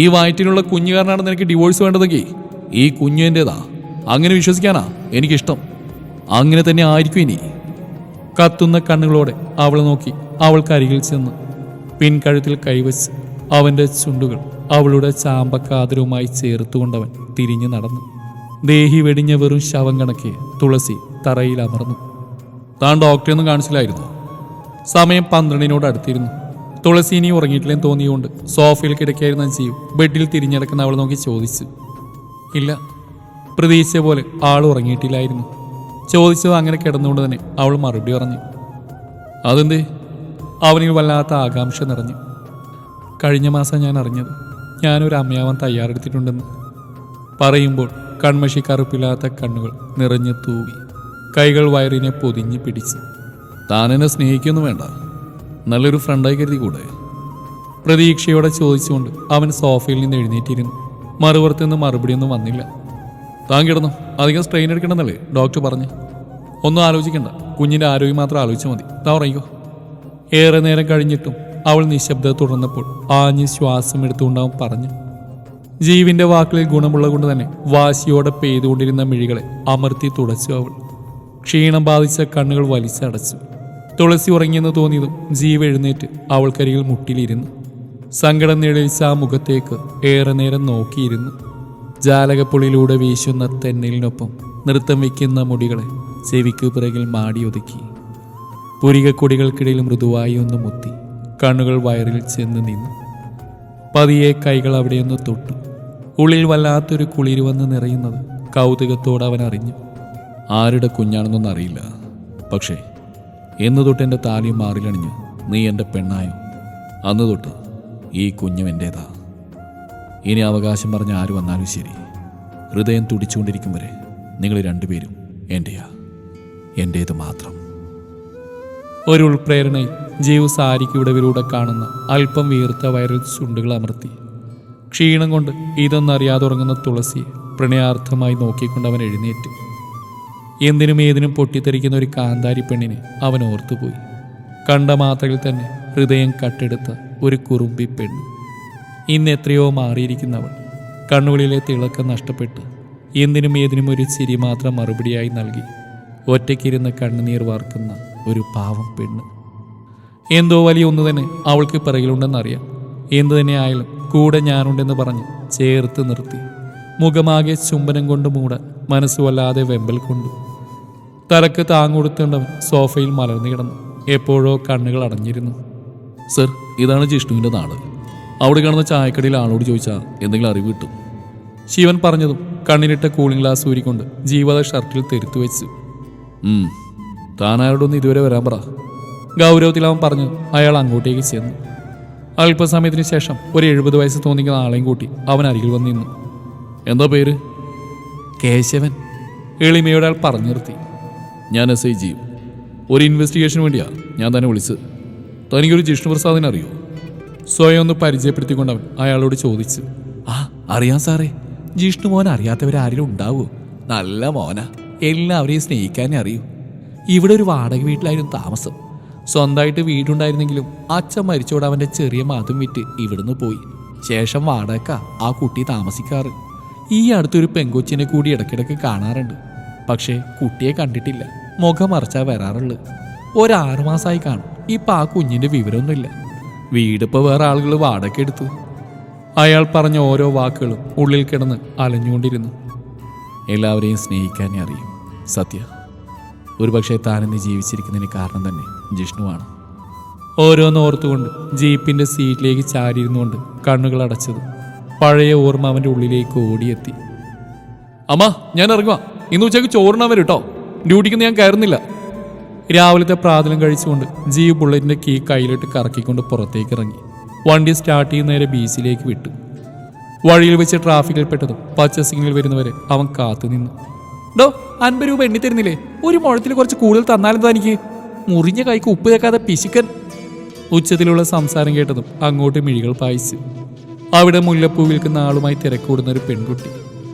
ഈ വയറ്റിലുള്ള കുഞ്ഞു കാരനാണ് നിനക്ക് ഡിവോഴ്സ് വേണ്ടതെങ്കിൽ ഈ കുഞ്ഞു എൻ്റെതാ. അങ്ങനെ വിശ്വസിക്കാനാ എനിക്കിഷ്ടം. അങ്ങനെ തന്നെ ആയിരിക്കും ഇനി. കത്തുന്ന കണ്ണുകളോടെ അവളെ നോക്കി അവൾക്കരികിൽ ചെന്ന് പിൻകഴുത്തിൽ കൈവച്ച് അവൻ്റെ ചുണ്ടുകൾ അവളുടെ ചാമ്പക്കാതരവുമായി ചേർത്തുകൊണ്ടവൻ തിരിഞ്ഞു നടന്നു. ദേഹി വെടിഞ്ഞ വെറും ശവം കണക്കെ തുളസി തറയിൽ അമർന്നു. താൻ ഡോക്ടറെയൊന്നും കാണിച്ചില്ലായിരുന്നു? സമയം 12 അടുത്തിരുന്നു. തുളസി ഇനി ഉറങ്ങിയിട്ടില്ലെന്ന് തോന്നിയുകൊണ്ട് സോഫയിൽ കിടക്കായിരുന്ന ജീവ് ബെഡിൽ തിരിഞ്ഞടക്കുന്ന അവൾ നോക്കി ചോദിച്ചു. ഇല്ല. പ്രതീക്ഷിച്ച പോലെ ആൾ ഉറങ്ങിയിട്ടില്ലായിരുന്നു. ചോദിച്ചത് അങ്ങനെ കിടന്നുകൊണ്ട് തന്നെ അവൾ മറുപടി പറഞ്ഞു. അതെന്തേ? അവനിൽ വല്ലാത്ത ആകാംക്ഷ നിറഞ്ഞു. കഴിഞ്ഞ മാസം ഞാൻ അറിഞ്ഞത് ഞാനൊരു അമ്മയാവാൻ തയ്യാറെടുത്തിട്ടുണ്ടെന്ന്. പറയുമ്പോൾ കൺമഷി കറുപ്പില്ലാത്ത കണ്ണുകൾ നിറഞ്ഞു തൂവി. കൈകൾ വയറിനെ പൊതിഞ്ഞു പിടിച്ചു. താനെന്നെ സ്നേഹിക്കൊന്നും വേണ്ട, നല്ലൊരു ഫ്രണ്ടായി കരുതി കൂടെ? പ്രതീക്ഷയോടെ ചോദിച്ചുകൊണ്ട് അവൻ സോഫയിൽ നിന്ന് എഴുന്നേറ്റിരുന്നു. മറുപുറത്ത് നിന്ന് മറുപടിയൊന്നും വന്നില്ല. താൻ കിടന്നു, അധികം സ്ട്രെയിൻ എടുക്കണമെന്നല്ലേ ഡോക്ടർ പറഞ്ഞു. ഒന്നും ആലോചിക്കണ്ട, കുഞ്ഞിൻ്റെ ആരോഗ്യം മാത്രം ആലോചിച്ചാൽ മതി. താ ഉറങ്ങിക്കോ. ഏറെ നേരം കഴിഞ്ഞിട്ടും അവൾ നിശബ്ദത തുടർന്നപ്പോൾ ആഞ്ഞ് ശ്വാസം എടുത്തുകൊണ്ടവൻ പറഞ്ഞു. ജീവിന്റെ വാക്കുകളിൽ ഗുണമുള്ള കൊണ്ട് തന്നെ വാശിയോടെ പെയ്തുകൊണ്ടിരുന്ന മിഴികളെ അമർത്തി തുടച്ചു അവൾ. ക്ഷീണം ബാധിച്ച കണ്ണുകൾ വലിച്ചടച്ചു. തുളസി ഉറങ്ങിയെന്ന് തോന്നിയതും ജീവ് എഴുന്നേറ്റ് അവൾക്കരികിൽ മുട്ടിലിരുന്നു. സങ്കടം നിഴലിച്ച ആ മുഖത്തേക്ക് ഏറെ നേരം നോക്കിയിരുന്നു. ജാലകപ്പുള്ളിലൂടെ വീശുന്ന തെന്നലിനൊപ്പം നൃത്തം വയ്ക്കുന്ന മുടികളെ ചെവിക്ക് പിറകിൽ മാടിയൊതുക്കി. പുരികക്കൊടികൾക്കിടയിൽ മൃദുവായി ഒന്ന് മുത്തി കണ്ണുകൾ വയറിൽ ചെന്ന് നിന്നു. പതിയെ കൈകൾ അവിടെയൊന്ന് തൊട്ടു. ഉള്ളിൽ വല്ലാത്തൊരു കുളിര് വന്ന് നിറയുന്നത് കൗതുകത്തോടെ അവൻ അറിഞ്ഞു. ആരുടെ കുഞ്ഞാണെന്നൊന്നും അറിയില്ല, പക്ഷേ എന്ന് തൊട്ട് എൻ്റെ താലിയും മാറിലണിഞ്ഞു നീ എൻ്റെ പെണ്ണായോ അന്ന് തൊട്ട് ഈ കുഞ്ഞും എൻ്റേതാ. ഇനി അവകാശം പറഞ്ഞ് ആര് വന്നാലും ശരി, ഹൃദയം തുടിച്ചുകൊണ്ടിരിക്കും വരെ നിങ്ങൾ രണ്ടുപേരും എൻ്റെയാ, എൻ്റേത് മാത്രം. ഒരു ഉൾപ്രേരണയിൽ ജീവ് സാരിക്ക് വിടവിലൂടെ കാണുന്ന അല്പം വീർത്ത വയറിൽ ചുണ്ടുകൾ അമർത്തി. ക്ഷീണം കൊണ്ട് ഇതൊന്നറിയാതെ ഉറങ്ങുന്ന തുളസിയെ പ്രണയാർത്ഥമായി നോക്കിക്കൊണ്ട് അവൻ എഴുന്നേറ്റ്. എന്തിനും ഏതിനും പൊട്ടിത്തെറിക്കുന്ന ഒരു കാന്താരി പെണ്ണിനെ അവൻ ഓർത്തുപോയി. കണ്ട മാത്രയിൽ തന്നെ ഹൃദയം കട്ടെടുത്ത ഒരു കുറുമ്പി പെണ്ണ്. ഇന്ന് എത്രയോ മാറിയിരിക്കുന്നവൾ. കണ്ണുകളിലെ തിളക്കം നഷ്ടപ്പെട്ട് എന്തിനും ഏതിനും ഒരു ചിരി മാത്രം മറുപടിയായി നൽകി ഒറ്റയ്ക്കിരുന്ന് കണ്ണുനീർ വാർക്കുന്ന ഒരു പാവം പെണ്ണ്. എന്തോ വലിയ ഒന്ന് തന്നെ അവൾക്ക് പിറകിലുണ്ടെന്നറിയാം. എന്തു തന്നെ ആയാലും കൂടെ ഞാനുണ്ടെന്ന് പറഞ്ഞ് ചേർത്ത് നിർത്തി. മുഖമാകെ ചുംബനം കൊണ്ട് മൂടാൻ മനസ്സ് വല്ലാതെ വെമ്പൽ കൊണ്ടു. തലക്ക് താങ്ങുകൊടുത്തേണ്ടവൻ സോഫയിൽ മലർന്നു കിടന്നു. എപ്പോഴോ കണ്ണുകൾ അടഞ്ഞിരുന്നു. സർ, ഇതാണ് ജിഷ്ണുവിൻ്റെ നാട്. അവിടെ കാണുന്ന ചായക്കടയിൽ ആളോട് ചോദിച്ചാൽ എന്തെങ്കിലും അറിവ് കിട്ടും. ശിവൻ പറഞ്ഞതും കണ്ണിലിട്ട കൂളിംഗ് ഗ്ലാസ് ഊരിക്കൊണ്ട് ജീവത ഷർട്ടിൽ തെരുത്തു വെച്ചു. താനാരോടൊന്ന് ഇതുവരെ വരാൻ പറ. ഗൗരവത്തിൽ അവൻ പറഞ്ഞു. അയാൾ അങ്ങോട്ടേക്ക് ചെന്നു. അല്പസമയത്തിന് ശേഷം ഒരു 70 വയസ്സ് തോന്നിക്കുന്ന ആളെയും കൂട്ടി അവൻ അരികിൽ വന്ന് നിന്നു. എന്താ പേര്? കേശവൻ. എളിമയോടെ അയാൾ പറഞ്ഞു നിർത്തി. ഞാൻ SI ചെയ്യും. ഒരു ഇൻവെസ്റ്റിഗേഷന് വേണ്ടിയാ ഞാൻ തന്നെ വിളിച്ചത്. തനിക്കൊരു ജിഷ്ണു പ്രസാദിനെ അറിയോ? സ്വയം ഒന്ന് പരിചയപ്പെടുത്തിക്കൊണ്ടവൻ അയാളോട് ചോദിച്ചു. അറിയാം സാറേ. ജിഷ്ണു മോൻ അറിയാത്തവരാരെങ്കിലും ഉണ്ടാവുമോ? നല്ല മോന, എല്ലാവരെയും സ്നേഹിക്കാനേ അറിയൂ. ഇവിടെ ഒരു വാടക വീട്ടിലായിരുന്നു താമസം. സ്വന്തമായിട്ട് വീടുണ്ടായിരുന്നെങ്കിലും അച്ഛൻ മരിച്ചോടെ അവൻ്റെ ചെറിയ മതും വിറ്റ് ഇവിടുന്ന് പോയി. ശേഷം വാടക ആ കുട്ടി താമസിക്കാറ്. ഈ അടുത്തൊരു പെങ്കൊച്ചിനെ കൂടി ഇടയ്ക്കിടയ്ക്ക് കാണാറുണ്ട്. പക്ഷേ കുട്ടിയെ കണ്ടിട്ടില്ല. മുഖം മറച്ചാ വരാറുള്ളത്. 6 മാസമായി കാണും. ഇപ്പം ആ കുഞ്ഞിൻ്റെ വിവരമൊന്നുമില്ല. വീടിപ്പോൾ വേറെ ആളുകൾ വാടക എടുത്തു. അയാൾ പറഞ്ഞ ഓരോ വാക്കുകളും ഉള്ളിൽ കിടന്ന് അലഞ്ഞുകൊണ്ടിരുന്നു. എല്ലാവരെയും സ്നേഹിക്കാനേ അറിയും സത്യ. ഒരുപക്ഷെ താനെന്ന് ജീവിച്ചിരിക്കുന്നതിന് കാരണം തന്നെ ജിഷ്ണുവാണ്. ഓരോന്നോർത്തുകൊണ്ട് ജീപ്പിന്റെ സീറ്റിലേക്ക് ചാരിയിരുന്നുകൊണ്ട് കണ്ണുകൾ അടച്ചത് പഴയ ഓർമ്മ അവൻ്റെ ഉള്ളിലേക്ക് ഓടിയെത്തി. അമ്മ, ഞാൻ ഇറങ്ങുക. ഇന്ന് ഉച്ചയ്ക്ക് ചോറിനാൻ വരും കേട്ടോ. ഡ്യൂട്ടിക്ക് ഞാൻ കയറുന്നില്ല. രാവിലത്തെ പ്രാതലം കഴിച്ചുകൊണ്ട് ജീപ്പ് ബുള്ളറ്റിന്റെ കീ കയ്യിലിട്ട് കറക്കിക്കൊണ്ട് പുറത്തേക്ക് ഇറങ്ങി. വണ്ടി സ്റ്റാർട്ട് ചെയ്യുന്ന നേരെ ബീച്ചിലേക്ക് വിട്ടു. വഴിയിൽ വെച്ച് ട്രാഫിക്കിൽ പെട്ടതും പച്ച സിഗ്നൽ വരുന്നവരെ അവൻ കാത്തു നിന്നു. ഡോ, 50 രൂപ എണ്ണി തരുന്നില്ലേ? ഒരു മുഴത്തിൽ കുറച്ച് കൂടുതൽ തന്നാലെന്താ എനിക്ക്? മുറിഞ്ഞ കൈക്ക് ഉപ്പ് തേക്കാതെ പിശുക്കൻ. ഉച്ചത്തിലുള്ള സംസാരം കേട്ടതും അങ്ങോട്ട് മിഴികൾ പായിച്ചു. അവിടെ മുല്ലപ്പൂ വിൽക്കുന്ന ആളുമായി തിരക്കൂടുന്ന ഒരു പെൺകുട്ടി.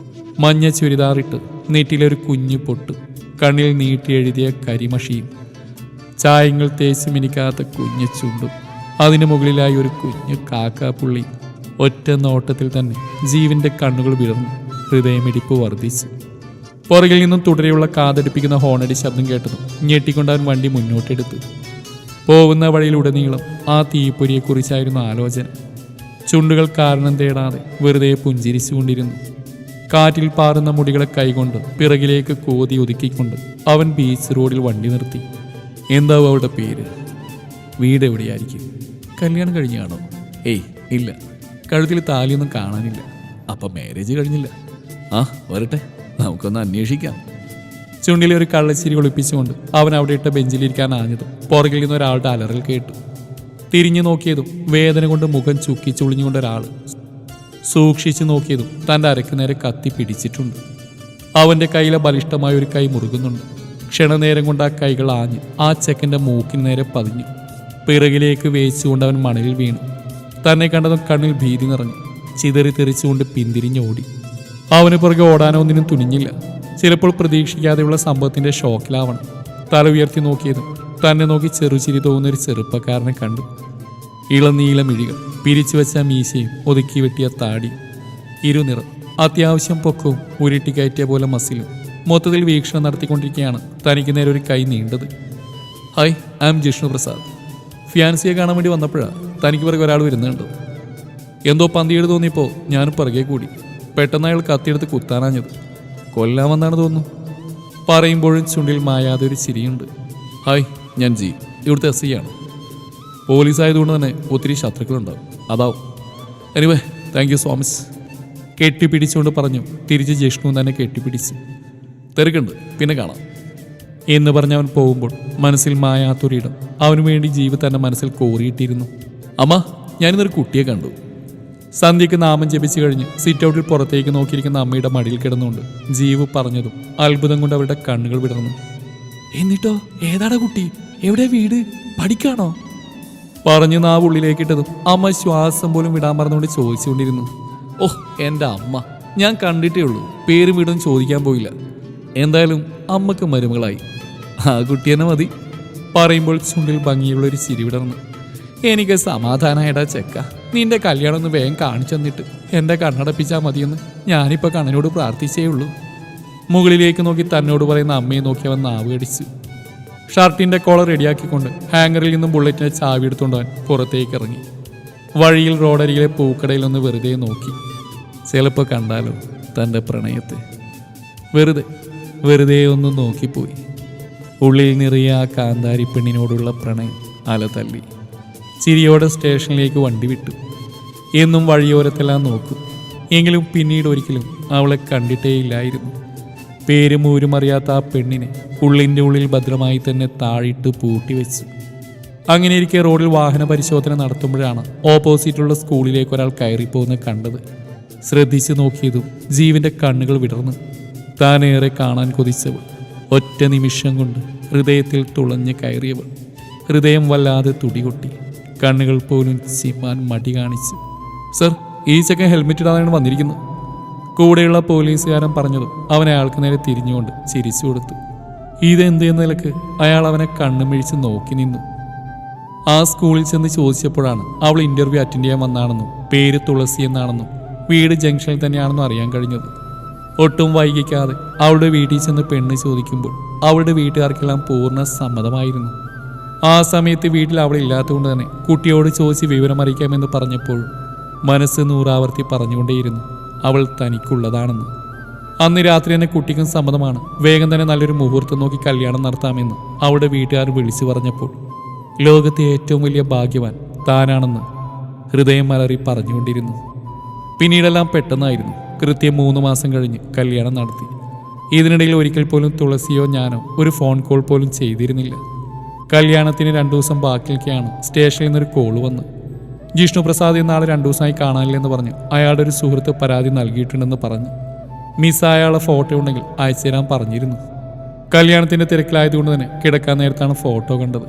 മഞ്ഞ ചുരിദാറിട്ട് നെറ്റിലൊരു കുഞ്ഞു പൊട്ട്, കണ്ണിൽ നീട്ടി എഴുതിയ കരിമഷിയും, ചായങ്ങൾ തേച്ച് മിനിക്കാത്ത കുഞ്ഞു ചുണ്ടും, അതിനു മുകളിലായി ഒരു കുഞ്ഞു കാക്കാപ്പുള്ളി. ഒറ്റ നോട്ടത്തിൽ തന്നെ ജീവന്റെ കണ്ണുകൾ വിടർന്നു. ഹൃദയമിടിപ്പ് വർദ്ധിച്ചു. പുറകിൽ നിന്നും തുടരെയുള്ള കാതടിപ്പിക്കുന്ന ഹോണടി ശബ്ദം കേട്ടതും ഞെട്ടിക്കൊണ്ട് അവൻ വണ്ടി മുന്നോട്ടെടുത്തു. പോകുന്ന വഴിയിലുടനീളം ആ തീപ്പൊരിയെക്കുറിച്ചായിരുന്നു ആലോചന. ചുണ്ടുകൾ കാരണം തേടാതെ വെറുതെ പുഞ്ചിരിച്ചുകൊണ്ടിരുന്നു. കാറ്റിൽ പാറുന്ന മുടികളെ കൈകൊണ്ട് പിറകിലേക്ക് കോതി ഒതുക്കിക്കൊണ്ട് അവൻ ബീച്ച് റോഡിൽ വണ്ടി നിർത്തി. എന്താവും അവളുടെ പേര്? വീട് എവിടെയായിരിക്കും? കല്യാണം കഴിഞ്ഞാണോ? ഏയ് ഇല്ല, കഴുത്തിൽ താലിയൊന്നും കാണാനില്ല. അപ്പം മാരേജ് കഴിഞ്ഞില്ല. ആ വരട്ടെ, നമുക്കൊന്ന് അന്വേഷിക്കാം. ചുണ്ടിലെ ഒരു കള്ളച്ചിരി ഒളിപ്പിച്ചുകൊണ്ട് അവൻ അവിടെ ഇട്ട ബെഞ്ചിലിരിക്കാൻ ആഞ്ഞതും പുറകിൽ നിന്ന് ഒരാളുടെ അലറൽ കേട്ടു. തിരിഞ്ഞു നോക്കിയതും വേദന കൊണ്ട് മുഖം ചുക്കി ചുളിഞ്ഞുകൊണ്ട് ഒരാൾ സൂക്ഷിച്ചു നോക്കിയതും തൻ്റെ അരക്ക് നേരെ കത്തി പിടിച്ചിട്ടുണ്ട്. അവൻ്റെ കയ്യിലെ ബലിഷ്ടമായ ഒരു കൈ മുറുകുന്നുണ്ട്. ക്ഷണനേരം കൊണ്ട് ആ കൈകൾ ആഞ്ഞ് ആ ചെക്കൻ്റെ മൂക്കിന് നേരെ പതിഞ്ഞു. പിറകിലേക്ക് വേയിച്ചുകൊണ്ട് അവൻ മണലിൽ വീണു. തന്നെ കണ്ടതും കണ്ണിൽ ഭീതി നിറഞ്ഞു. ചിതറി തെറിച്ചുകൊണ്ട് പിന്തിരിഞ്ഞോടി. അവന് പുറകെ ഓടാനോ ഒന്നിനും തുനിഞ്ഞില്ല. ചിലപ്പോൾ പ്രതീക്ഷിക്കാതെയുള്ള സംഭവത്തിൻ്റെ ഷോക്കിലാവണം. തല ഉയർത്തി നോക്കിയതും തന്നെ നോക്കി ചെറുചിരി തോന്നുന്ന ഒരു ചെറുപ്പക്കാരനെ കണ്ടു. ഇളനീല മിഴികൾ, പിരിച്ചു വെച്ച മീശയും ഒതുക്കി വെട്ടിയ താടി, ഇരുനിറം, അത്യാവശ്യം പൊക്കവും ഉരുട്ടിക്കയറ്റിയ പോലെ മസിലും. മൊത്തത്തിൽ വീക്ഷണം നടത്തിക്കൊണ്ടിരിക്കുകയാണ് തനിക്ക് നേരെ ഒരു കൈ നീണ്ടത്. Hi, I am Jishnu Prasad. ഫിയാൻസിയെ കാണാൻ വേണ്ടി വന്നപ്പോഴാണ് തനിക്ക് പിറകെ ഒരാൾ വരുന്നുണ്ട്. എന്തോ പന്തിയേട് തോന്നിയപ്പോൾ ഞാനും പിറകെ കൂടി. പെട്ടെന്ന് അയാൾ കത്തിയെടുത്ത് കുത്താനാഞ്ഞത്. കൊല്ലാമെന്നാണ് തോന്നുന്നു. പറയുമ്പോഴും ചുണ്ടിൽ മായാതെ ഒരു ചിരിയുണ്ട്. ഹായ്, ഞാൻ ജി, ഇവിടുത്തെ SI ആണ്. പോലീസായതുകൊണ്ട് തന്നെ ഒത്തിരി ശത്രുക്കളുണ്ടാവും, അതാവും. Anyway, thank you so much. കെട്ടിപ്പിടിച്ചുകൊണ്ട് പറഞ്ഞു. തിരിച്ച് ജിഷ്ണു തന്നെ കെട്ടിപ്പിടിച്ചു. തിരക്കുണ്ട്, പിന്നെ കാണാം എന്ന് പറഞ്ഞ് അവൻ പോകുമ്പോൾ മനസ്സിൽ മായാത്തൊരിടം അവന് വേണ്ടി ജീവ് തന്നെ മനസ്സിൽ കോറിയിട്ടിരുന്നു. അമ്മ, ഞാനിന്നൊരു കുട്ടിയെ കണ്ടു. സന്ധ്യയ്ക്ക് നാമം ജപിച്ചു കഴിഞ്ഞ് സിറ്റ് ഔട്ടിൽ പുറത്തേക്ക് നോക്കിയിരിക്കുന്ന അമ്മയുടെ മടിയിൽ കിടന്നുകൊണ്ട് ജീവ് പറഞ്ഞതും അത്ഭുതം കൊണ്ട് അവരുടെ കണ്ണുകൾ വിടർന്നു. എന്നിട്ടോ, ഏതാടാ കുട്ടി? എവിടെ വീട്? പഠിക്കാണോ? പറഞ്ഞു നാവ് ഉള്ളിലേക്കിട്ടതും അമ്മ ശ്വാസം പോലും വിടാൻ പറഞ്ഞുകൊണ്ട് ചോദിച്ചുകൊണ്ടിരുന്നു. ഓഹ്, എൻ്റെ അമ്മ, ഞാൻ കണ്ടിട്ടേ ഉള്ളൂ. പേരും വീടും ചോദിക്കാൻ പോയില്ല. എന്തായാലും അമ്മക്ക് മരുമകളായി. ആ കുട്ടി തന്നെ മതി. പറയുമ്പോൾ ചുണ്ടിൽ ഭംഗിയുള്ളൊരു ചിരി വിടർന്നു. എനിക്ക് സമാധാനമായിടാ ചെക്ക. നിന്റെ കല്യാണം ഒന്ന് വേഗം കാണിച്ചു തന്നിട്ട് എൻ്റെ കണ്ണടപ്പിച്ചാൽ മതിയെന്ന് ഞാനിപ്പോൾ കണ്ണനോട് പ്രാർത്ഥിച്ചേ ഉള്ളൂ. മുകളിലേക്ക് നോക്കി തന്നോട് പറയുന്ന അമ്മയെ നോക്കി അവൻ നാവ് കടിച്ചു. ഷർട്ടിൻ്റെ കോളർ റെഡിയാക്കിക്കൊണ്ട് ഹാങ്ങറിൽ നിന്നും ബുള്ളറ്റിനെ ചാവി എടുത്തുകൊണ്ട് അവൻ പുറത്തേക്ക് ഇറങ്ങി. വഴിയിൽ റോഡരികിലെ പൂക്കടയിലൊന്ന് വെറുതെ നോക്കി. ചിലപ്പോൾ കണ്ടാലോ തൻ്റെ പ്രണയത്തെ. വെറുതെ ഒന്ന് നോക്കിപ്പോയി. ഉള്ളിൽ നിറയെ ആ കാന്താരി പെണ്ണിനോടുള്ള പ്രണയം അല തല്ലി. ചിരിയോടെ സ്റ്റേഷനിലേക്ക് വണ്ടി വിട്ടു. എന്നും വഴിയോരത്തെല്ലാം നോക്കും. എങ്കിലും പിന്നീട് ഒരിക്കലും അവളെ കണ്ടിട്ടേയില്ലായിരുന്നു. പേരും ഊരും അറിയാത്ത ആ പെണ്ണിനെ ഉള്ളിൻ്റെ ഉള്ളിൽ ഭദ്രമായി തന്നെ താഴിട്ട് പൂട്ടിവെച്ചു. അങ്ങനെ ഇരിക്കെ റോഡിൽ വാഹന പരിശോധന നടത്തുമ്പോഴാണ് ഓപ്പോസിറ്റുള്ള സ്കൂളിലേക്ക് ഒരാൾ കയറിപ്പോകുന്നത് കണ്ടത്. ശ്രദ്ധിച്ചു നോക്കിയതും ജീവന്റെ കണ്ണുകൾ വിടർന്നു. താനേറെ കാണാൻ കൊതിച്ചവൾ, ഒറ്റ നിമിഷം കൊണ്ട് ഹൃദയത്തിൽ തുളഞ്ഞ് കയറിയവൾ. ഹൃദയം വല്ലാതെ തുടികൊട്ടി. കണ്ണുകൾ പോലും ചിമ്മാൻ മടി കാണിച്ചു. സർ, ഈ ചെക്കൻ ഹെൽമെറ്റ് ഇടാതാണ് വന്നിരിക്കുന്നത്. കൂടെയുള്ള പോലീസുകാരൻ പറഞ്ഞതും അവൻ അയാൾക്ക് നേരെ തിരിഞ്ഞുകൊണ്ട് ചിരിച്ചു കൊടുത്തു. ഇതെന്തെന്ന നിലക്ക് അയാൾ അവനെ കണ്ണുമിഴിച്ച് നോക്കി നിന്നു. ആ സ്കൂളിൽ ചെന്ന് ചോദിച്ചപ്പോഴാണ് അവൾ ഇന്റർവ്യൂ അറ്റൻഡ് ചെയ്യാൻ വന്നാണെന്നും പേര് തുളസി എന്നാണെന്നും വീട് ജംഗ്ഷനിൽ തന്നെയാണെന്നും അറിയാൻ കഴിഞ്ഞത്. ഒട്ടും വൈകിക്കാതെ അവളുടെ വീട്ടിൽ ചെന്ന് പെണ്ണ് ചോദിക്കുമ്പോൾ അവളുടെ വീട്ടുകാർക്കെല്ലാം പൂർണ്ണ സമ്മതമായിരുന്നു. ആ സമയത്ത് വീട്ടിൽ അവളില്ലാത്തതുകൊണ്ട് തന്നെ കുട്ടിയോട് ചോദിച്ച് വിവരമറിയിക്കാമെന്ന് പറഞ്ഞപ്പോൾ മനസ്സ് നൂറാവർത്തി പറഞ്ഞുകൊണ്ടേയിരുന്നു അവൾ തനിക്കുള്ളതാണെന്ന്. അന്ന് രാത്രി തന്നെ കുട്ടിക്കും സമ്മതമാണ്, വേഗം തന്നെ നല്ലൊരു മുഹൂർത്തം നോക്കി കല്യാണം നടത്താമെന്ന് അവളുടെ വീട്ടുകാർ വിളിച്ചു പറഞ്ഞപ്പോൾ ലോകത്തെ ഏറ്റവും വലിയ ഭാഗ്യവാൻ താനാണെന്ന് ഹൃദയം മലറി പറഞ്ഞുകൊണ്ടിരുന്നു. പിന്നീടെല്ലാം പെട്ടെന്നായിരുന്നു. കൃത്യം 3 മാസം കഴിഞ്ഞ് കല്യാണം നടത്തി. ഇതിനിടയിൽ ഒരിക്കൽ പോലും തുളസിയോ ഞാനോ ഒരു ഫോൺ കോൾ പോലും ചെയ്തിരുന്നില്ല. കല്യാണത്തിന് 2 ദിവസം ബാക്കിയൊക്കെയാണ് സ്റ്റേഷനിൽ നിന്നൊരു കോള് വന്ന്. ജിഷ്ണു പ്രസാദ് എന്നാളെ 2 ദിവസമായി കാണാനില്ലെന്ന് പറഞ്ഞു അയാളുടെ ഒരു സുഹൃത്ത് പരാതി നൽകിയിട്ടുണ്ടെന്ന് പറഞ്ഞു. മിസ്സായാളുടെ ഫോട്ടോ ഉണ്ടെങ്കിൽ അയച്ചു തരാൻ പറഞ്ഞിരുന്നു. കല്യാണത്തിന്റെ തിരക്കിലായതുകൊണ്ട് തന്നെ കിടക്കാൻ നേരത്താണ് ഫോട്ടോ കണ്ടത്.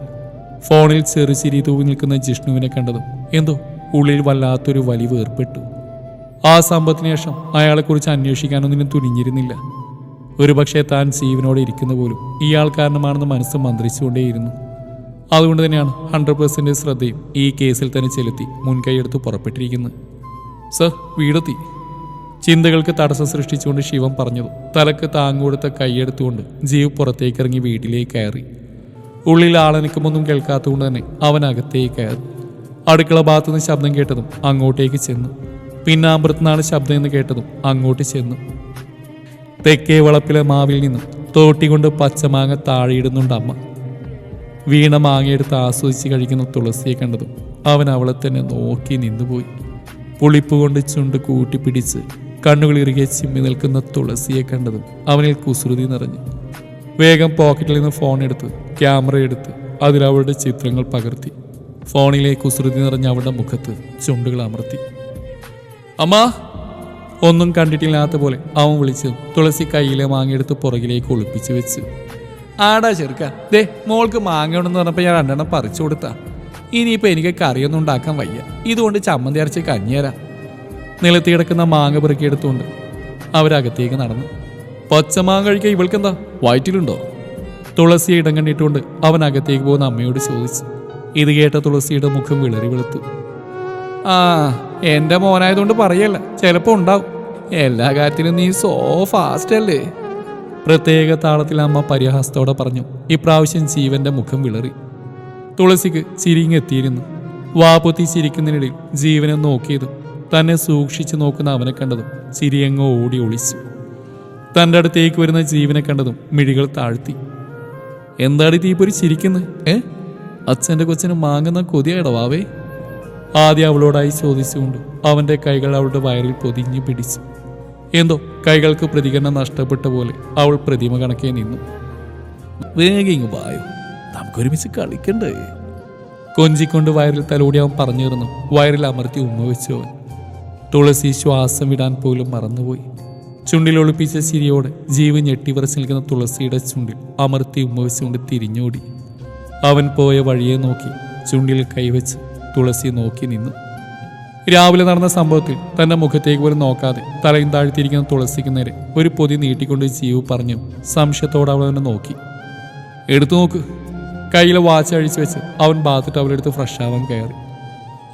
ഫോണിൽ ചെറുചിരി തൂവി നിൽക്കുന്ന ജിഷ്ണുവിനെ കണ്ടതും എന്തോ ഉള്ളിൽ വല്ലാത്തൊരു വലിവ് ഏർപ്പെട്ടു. ആ സംഭവത്തിന് ശേഷം അയാളെക്കുറിച്ച് അന്വേഷിക്കാനൊന്നിനും തുനിഞ്ഞിരുന്നില്ല. ഒരുപക്ഷെ താൻ ജീവനോടെ ഇരിക്കുന്ന പോലും ഇയാൾ കാരണമാണെന്ന് മനസ്സ് മന്ത്രിച്ചുകൊണ്ടേയിരുന്നു. അതുകൊണ്ട് തന്നെയാണ് 100% ശ്രദ്ധയും ഈ കേസിൽ തന്നെ ചെലുത്തി മുൻകൈയെടുത്ത് പുറപ്പെട്ടിരിക്കുന്നത്. സർ, വീടെത്തി. ചിന്തകൾക്ക് തടസ്സം സൃഷ്ടിച്ചുകൊണ്ട് ശിവൻ പറഞ്ഞതും തലക്ക് താങ്ങുകൊടുത്ത കൈയെടുത്തുകൊണ്ട് ജീവ് പുറത്തേക്കിറങ്ങി വീട്ടിലേക്ക് കയറി. ഉള്ളിൽ ആളനക്കമൊന്നും കേൾക്കാത്തതുകൊണ്ട് തന്നെ അവൻ അകത്തേക്ക് കയറി. അടുക്കള ഭാഗത്തുനിന്ന് ശബ്ദം കേട്ടതും അങ്ങോട്ടേക്ക് ചെന്നു. പിന്നാമ്പുറത്തുനിന്നാണ് ശബ്ദം എന്ന് കേട്ടതും അങ്ങോട്ട് ചെന്നു. തെക്കേ വളപ്പിലെ മാവിൽ നിന്നും തോട്ടിക്കൊണ്ട് പച്ചമാങ്ങ താഴെയിടുന്നുണ്ട് അമ്മ. വീണ മാങ്ങയെടുത്ത് ആസ്വദിച്ച് കഴിക്കുന്ന തുളസിയെ കണ്ടതും അവൻ അവളെ തന്നെ നോക്കി നിന്നുപോയി. പുളിപ്പ് കൊണ്ട് ചുണ്ട് കൂട്ടിപ്പിടിച്ച് കണ്ണുകളിറുകെ ചിമ്മി നിൽക്കുന്ന തുളസിയെ കണ്ടതും അവനിൽ കുസൃതി നിറഞ്ഞു. വേഗം പോക്കറ്റിൽ നിന്ന് ഫോൺ എടുത്ത് ക്യാമറ എടുത്ത് അതിൽ അവളുടെ ചിത്രങ്ങൾ പകർത്തി ഫോണിലെ കുസൃതി നിറഞ്ഞ അവളുടെ മുഖത്ത് ചുണ്ടുകൾ അമർത്തി. അമ്മ! ഒന്നും കണ്ടിട്ടില്ലാത്ത പോലെ അവൻ വിളിച്ചു. തുളസി കയ്യിലെ മാങ്ങയെടുത്ത് പുറകിലേക്ക് ഒളിപ്പിച്ചു വെച്ച്. ആടാ ചെറുക്ക, ദേ മോൾക്ക് മാങ്ങ ഉണ്ടെന്ന് പറഞ്ഞപ്പോൾ ഞാൻ 2 പറിച്ചു കൊടുത്താ. ഇനിയിപ്പോൾ എനിക്ക് കറിയൊന്നും ഉണ്ടാക്കാൻ വയ്യ, ഇതുകൊണ്ട് ചമ്മന്തി അരച്ച് കഞ്ഞിയരാ. നിലത്തി കിടക്കുന്ന മാങ്ങ പെറുക്കിയെടുത്തുകൊണ്ട് അവരകത്തേക്ക് നടന്നു. പച്ചമാങ്ങ കഴിക്കാൻ ഇവൾക്കെന്താ, വയറ്റിലുണ്ടോ? തുളസിയെ ഇടം കണ്ടിട്ടുകൊണ്ട് അവൻ അകത്തേക്ക് പോകുന്ന അമ്മയോട് ചോദിച്ചു. ഇത് കേട്ട തുളസിയുടെ മുഖം വിളറി വെളുത്തു. ആ, എൻ്റെ മോനായതുകൊണ്ട് പറയല്ല, ചിലപ്പോൾ ഉണ്ടാവും. എല്ലാ കാര്യത്തിലും നീ സോ ഫാസ്റ്റ് അല്ലേ? പ്രത്യേക താളത്തിൽ അമ്മ പരിഹാസത്തോടെ പറഞ്ഞു. ഇപ്രാവശ്യം ജീവന്റെ മുഖം വിളറി. തുളസിക്ക് ചിരിങ്ങെത്തിയിരുന്നു. വാപൊത്തി ചിരിക്കുന്നതിനിടയിൽ ജീവനെ നോക്കിയതും തന്നെ സൂക്ഷിച്ചു നോക്കുന്ന അവനെ കണ്ടതും ചിരിയങ്ങോ ഓടി ഒളിച്ചു. തൻ്റെ അടുത്തേക്ക് വരുന്ന ജീവനെ കണ്ടതും മിഴികൾ താഴ്ത്തി. എന്താണ് തീപ്പൊരി ചിരിക്കുന്നത്? അച്ഛൻ്റെ കൊച്ചിന് മാങ്ങുന്ന കൊതിയായിടവാവേ? ആദ്യം അവളോടായി ചോദിച്ചുകൊണ്ട് അവൻ്റെ കൈകൾ അവളുടെ വയറിൽ പൊതിഞ്ഞു പിടിച്ചു. എന്തോ കൈകൾക്ക് പ്രതികരണം നഷ്ടപ്പെട്ട പോലെ അവൾ പ്രതിമ കണക്കെ നിന്നു. വേഗം വായോ, നമുക്കൊരുമിച്ച് കളിക്കണ്ടേ? കൊഞ്ചിക്കൊണ്ട് വയറിൽ തലോടി അവൻ പറഞ്ഞിരുന്നു. വയറിൽ അമർത്തി ഉമ്മ വെച്ചു അവൻ. തുളസി ശ്വാസം വിടാൻ പോലും മറന്നുപോയി. ചുണ്ടിൽ ഒളിപ്പിച്ച ചിരിയോടെ ജീവൻ ഞെട്ടിവിറച്ച് നിൽക്കുന്ന തുളസിയുടെ ചുണ്ടിൽ അമർത്തി ഉമ്മ വെച്ചുകൊണ്ട് തിരിഞ്ഞോടി. അവൻ പോയ വഴിയെ നോക്കി ചുണ്ടിൽ കൈവച്ച് തുളസി നോക്കി നിന്നു. രാവിലെ നടന്ന സംഭവത്തിൽ തന്റെ മുഖത്തേക്ക് പോലും നോക്കാതെ തലയും താഴ്ത്തിയിരിക്കുന്ന തുളസിക്ക് നേരെ ഒരു പൊതി നീട്ടിക്കൊണ്ട് ജീവ് പറഞ്ഞു. സംശയത്തോടെ അവൾ അവനെ നോക്കി. എടുത്തു നോക്ക്. കയ്യിലെ വാച്ച് അഴിച്ചു വെച്ച് അവൻ ബാത്ത് ടവലെടുത്ത് ഫ്രഷ് ആവാൻ കയറി.